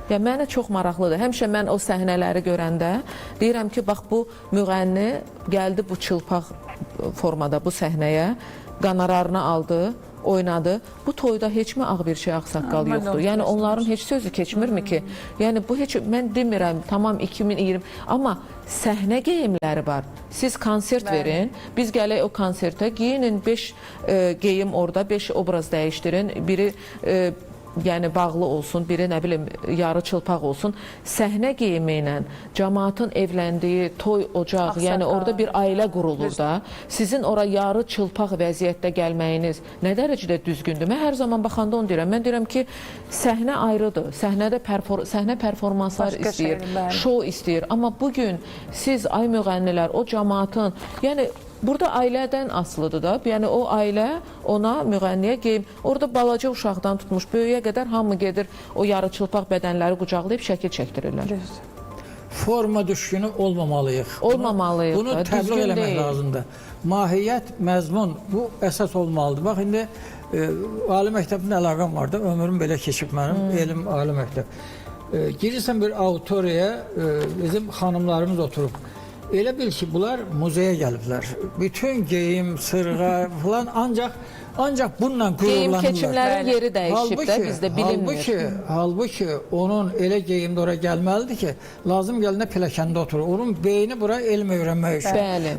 Yəni mənə çox maraqlıdır. Həmişə mən o səhnələri görəndə deyirəm ki, bax bu müğənni gəldi bu çılpaq formada bu səhnəyə, qonorarını aldı, oynadı. Bu toyda heç mi ağ bir şey ağsaqqal yoxdur? Yəni onların heç sözü keçmirmi ki? Yəni bu heç mən demirəm, tamam 2020, amma səhnə geyimləri var. Siz konsert verin, biz gələk o konsertə, geyinin 5 geyim orada, 5 obraz dəyişdirin, biri yəni bağlı olsun, biri nə bilim yarı çılpaq olsun. Səhnə geyimi ilə cəmaatın evləndiyi toy, ocaq, yəni orada bir ailə qurulur da. Sizin ora yarı çılpaq vəziyyətdə gəlməyiniz nə dərəcədə düzgündür? Mən hər zaman baxanda onu deyirəm. Mən deyirəm ki, səhnə ayrıdır. Səhnədə səhnə performanslar istəyir, şou istəyir. Amma bugün siz ay müğənnilər, o cəmaatın, yəni burada ailədən asılıdır da. Yəni o ailə ona, müğənniyə geyim. Orada balaca uşaqdan tutmuş böyüyə qədər hamı gedir o yarıçılpaq bədənləri qucaqlayıb şəkil çəkdirirlər. Forma düşkünü olmamalıyıq. Olmamalıyıq. Bunu təbliğ eləmək lazımdır. Mahiyyət, məzmun bu əsas olmalıdır. Bax indi ali məktəbin əlaqəm var da, ömrüm belə keçib mənim, elm ali məktəb. Girirsən bir auditoriyaya, bizim xanımlarımız oturub. Elə bil ki, bunlar muzeyə gəliblər. Bütün geyim, sırğa falan ancaq Ancaq bununla Geyim qürurlanırlar. keçimlərin yeri dəyişib də bizdə bilinmir. Halbuki onun elə geyimdə ora gəlməlidir ki, lazım gəlində pilləkəndə oturur. Onun beyni bura elm öyrənmək üçün. Bəli.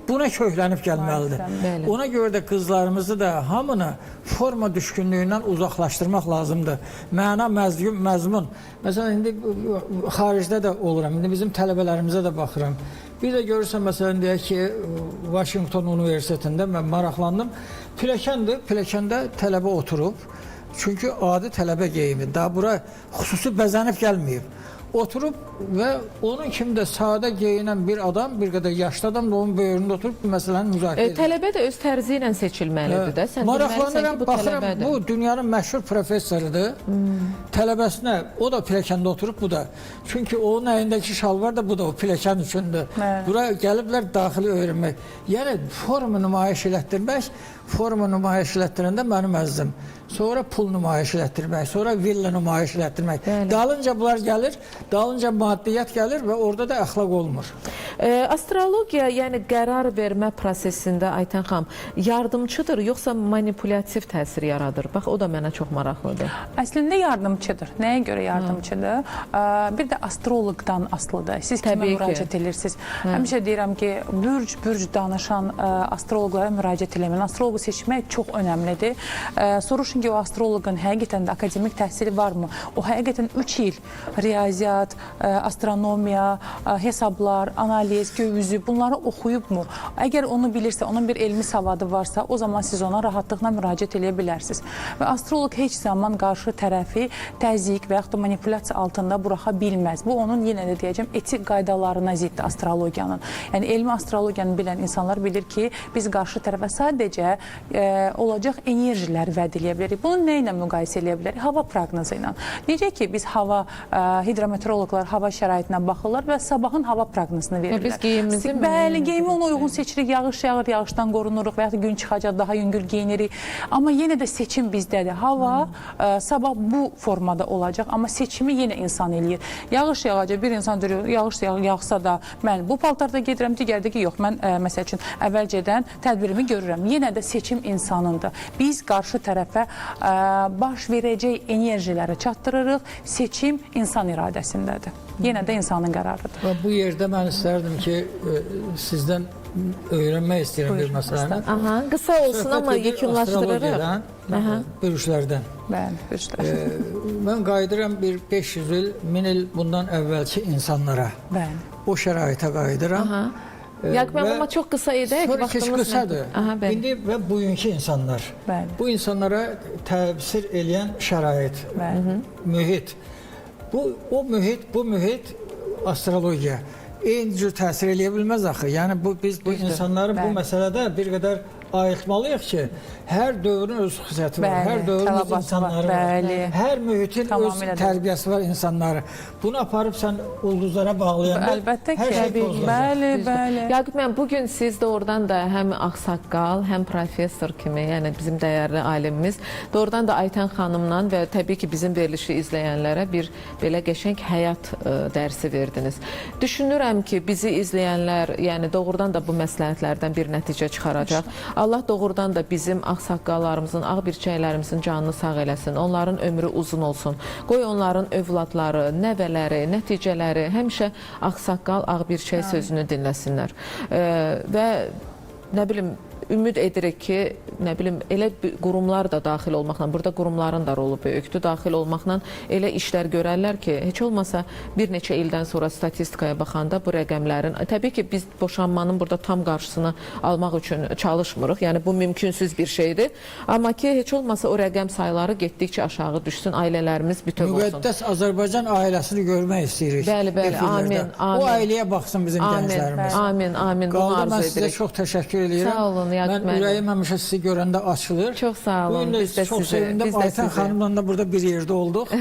Buna köklənib gəlməlidir. Bəli. Ona görə də qızlarımızı da hamını forma düşkünlüyündən uzaqlaşdırmaq lazımdır. Məna, məzmun. Məsələn, indi xaricdə də oluram. İndi bizim tələbələrimizə də baxıram. Bir də görürsən, məsələn, deyək ki, Washington Universitetində mən maraqlandım. Pilləkəndir, pilləkəndə tələbə oturub. Çünki adi tələbə geyimi. Daha bura xüsusi bəzənib gəlməyib. Oturub və onun kimi də sadə geyinən bir adam, bir qədər yaşlı adam da onun böyründə oturub bu məsələni müzakirə edir. Tələbə də öz tərzi ilə seçilməlidir də. Sən maraqlanıram, baxıram, bu dünyanın məşhur professorudur. Tələbəsinə, o da pilləkəndə oturub, bu da. Çünki onun əlindəki şalvar da bu da o pilləkən üçündür. Bura gəliblər daxili öyrənmək. Yəni formu nümayiş elətdirmək, formu nümayiş elətdirəndə mənim əzizim. Sonra pul nümayiş elətdirmək, sonra villa nümayiş elətdirmək. Dalınca bunlar gəlir, dalınca maddiyyat gəlir və orada da əxlaq olmur. Astrologiya, yəni qərar vermə prosesində Aytən xanım yardımçıdır, yoxsa manipulativ təsir yaradır? Bax, o da mənə çox maraqlıdır. Əslində yardımçıdır. Nəyə görə yardımçıdır? Bir də astroloqdan asılıdır. Siz kimə müraciət edirsiniz? Həmişə deyirəm ki, bürc danışan astroloqlara müraciət eləməyin. Astroloqu seçmək çox önəmlidir. Soruşun ki, o astroloqun həqiqətən də akademik təhsili varmı? O həqiqətən 3 il riyaziyyat, astronomiya, hesablar, analiz, göy-üzü bunları oxuyubmu? Əgər onu bilirsə, onun bir elmi savadı varsa, o zaman siz ona rahatlıqla müraciət edə bilərsiniz. Və astroloq heç zaman qarşı tərəfi təzyiq və yaxud da manipulyasiya altında buraxa bilməz. Bu, onun yenə də deyəcəm, etik qaydalarına ziddir astrologiyanın. Yəni, elmi astrologiyanı bilən insanlar bilir ki, biz qarşı tərəfə sadəcə olacaq enerjiləri vəd eləyə bilərik. Bunu nə ilə müqayisə eləyə bilərik? Hava proqnozu ilə. Necə ki, biz hidrometeoroloqlar hava şəraitinə baxırlar və sabahın hava proqnozunu verirlər. Biz geyimimizi bəli, geyimi ona uyğun seçirik, yağış yağır, yağışdan qorunuruq və yaxud da gün çıxacaq, daha yüngül geyinirik. Amma yenə də seçim bizdədir. Hava sabah bu formada olacaq, amma seçimi yenə insan eləyir. Yağış yağacaq, bir insan deyir, yağış yağsa da mən bu paltarda gedirəm, digərdə ki, yox, mən məsəl üçün əvvəlcədən tədbirimi görürəm. Yenə də seçim insanındır. Biz qarşı tərəfə baş verəcək enerjiləri çatdırırıq, seçim insan iradəsindədir. Yenə də insanın qərarıdır. Və bu yerdə mən istərdim ki, sizdən öyrənmək istəyirəm bir məsələni. Qısa olsun, amma yekunlaşdırırıq. Bürclərdən. Bəli, bürclər. Mən qayıdıram bir 500 il, 1000 il bundan əvvəlki insanlara. Bəli. O şəraitə qayıdıram. Yaqub müəllim, amma çox qısa edək. Sonra keç qısadır. İndi və bugünkü insanlar. Bu insanlara təsir eləyən şərait, mühit. Bu mühit astrologiya eyni cür təsir eləyə bilməz axı. Yəni biz bu insanları bu məsələdə bir qədər ayıqmalıyıq ki, hər dövrün öz xüsusiyyəti var, hər dövrün öz insanları var, hər mühitin öz tərbiyəsi var insanları. Bunu aparıb sən ulduzlara bağlayanda əlbəttə ki, hər şey pozulacaq. Bəli. Yaqub müəllim, bugün siz doğrudan da həm ağsaqqal, həm professor kimi, yəni bizim dəyərli alimimiz, doğrudan da Aytən xanımla və təbii ki, bizim verilişi izləyənlərə bir belə qəşəng həyat dərsi verdiniz. Düşünürəm ki, bizi izləyənlər, yəni doğrudan da bu məsləhətlərdən bir nəticə çıxaracaq. Allah doğrudan da bizim ağsaqqallarımızın, ağbirçəklərimizin canını sağ eləsin. Onların ömrü uzun olsun. Qoy onların övladları, nəvələri, nəticələri həmişə ağsaqqal, ağbirçək sözünü dinləsinlər. Və nə bilim, ümid edirik ki, nə bilim, elə qurumlar da daxil olmaqla, burada qurumların da rolu böyükdür, daxil olmaqla elə işlər görərlər ki, heç olmasa bir neçə ildən sonra statistikaya baxanda bu rəqəmlərin, təbii ki, biz boşanmanın burada tam qarşısını almaq üçün çalışmırıq, yəni bu mümkünsüz bir şeydir, amma ki, heç olmasa o rəqəm sayıları getdikcə aşağı düşsün, ailələrimiz bütöv olsun. Müqəddəs Azərbaycan ailəsini görmək istəyirik. Bəli, amin. O ailəyə baxsın bizim gənclərimiz. Amin, Qaldı, bunu arzu edirik. mən sizə çox təşəkkür edirəm. Sağ olun. Mən ürəyim həmişə sizi görəndə açılır. Çox sağ olun. Bugün də çox sevindim. Aytən xanımla da burada bir yerdə olduq.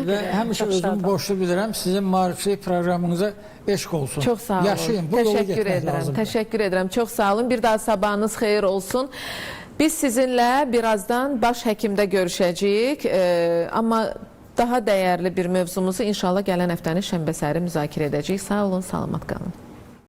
Və həmişə özümü borçlu bilirəm. Sizin maarifçilik proqramınıza eşq olsun. Çox sağ olun. Yaşayın. Bu yolu getmək lazımdır. Təşəkkür edirəm. Çox sağ olun. Bir daha sabahınız xeyir olsun. Biz sizinlə birazdan baş həkimdə görüşəcəyik. Amma daha dəyərli bir mövzumuzu inşallah gələn həftənin şənbə səhəri müzakirə edəcəyik. Sağ olun, salamat qalın.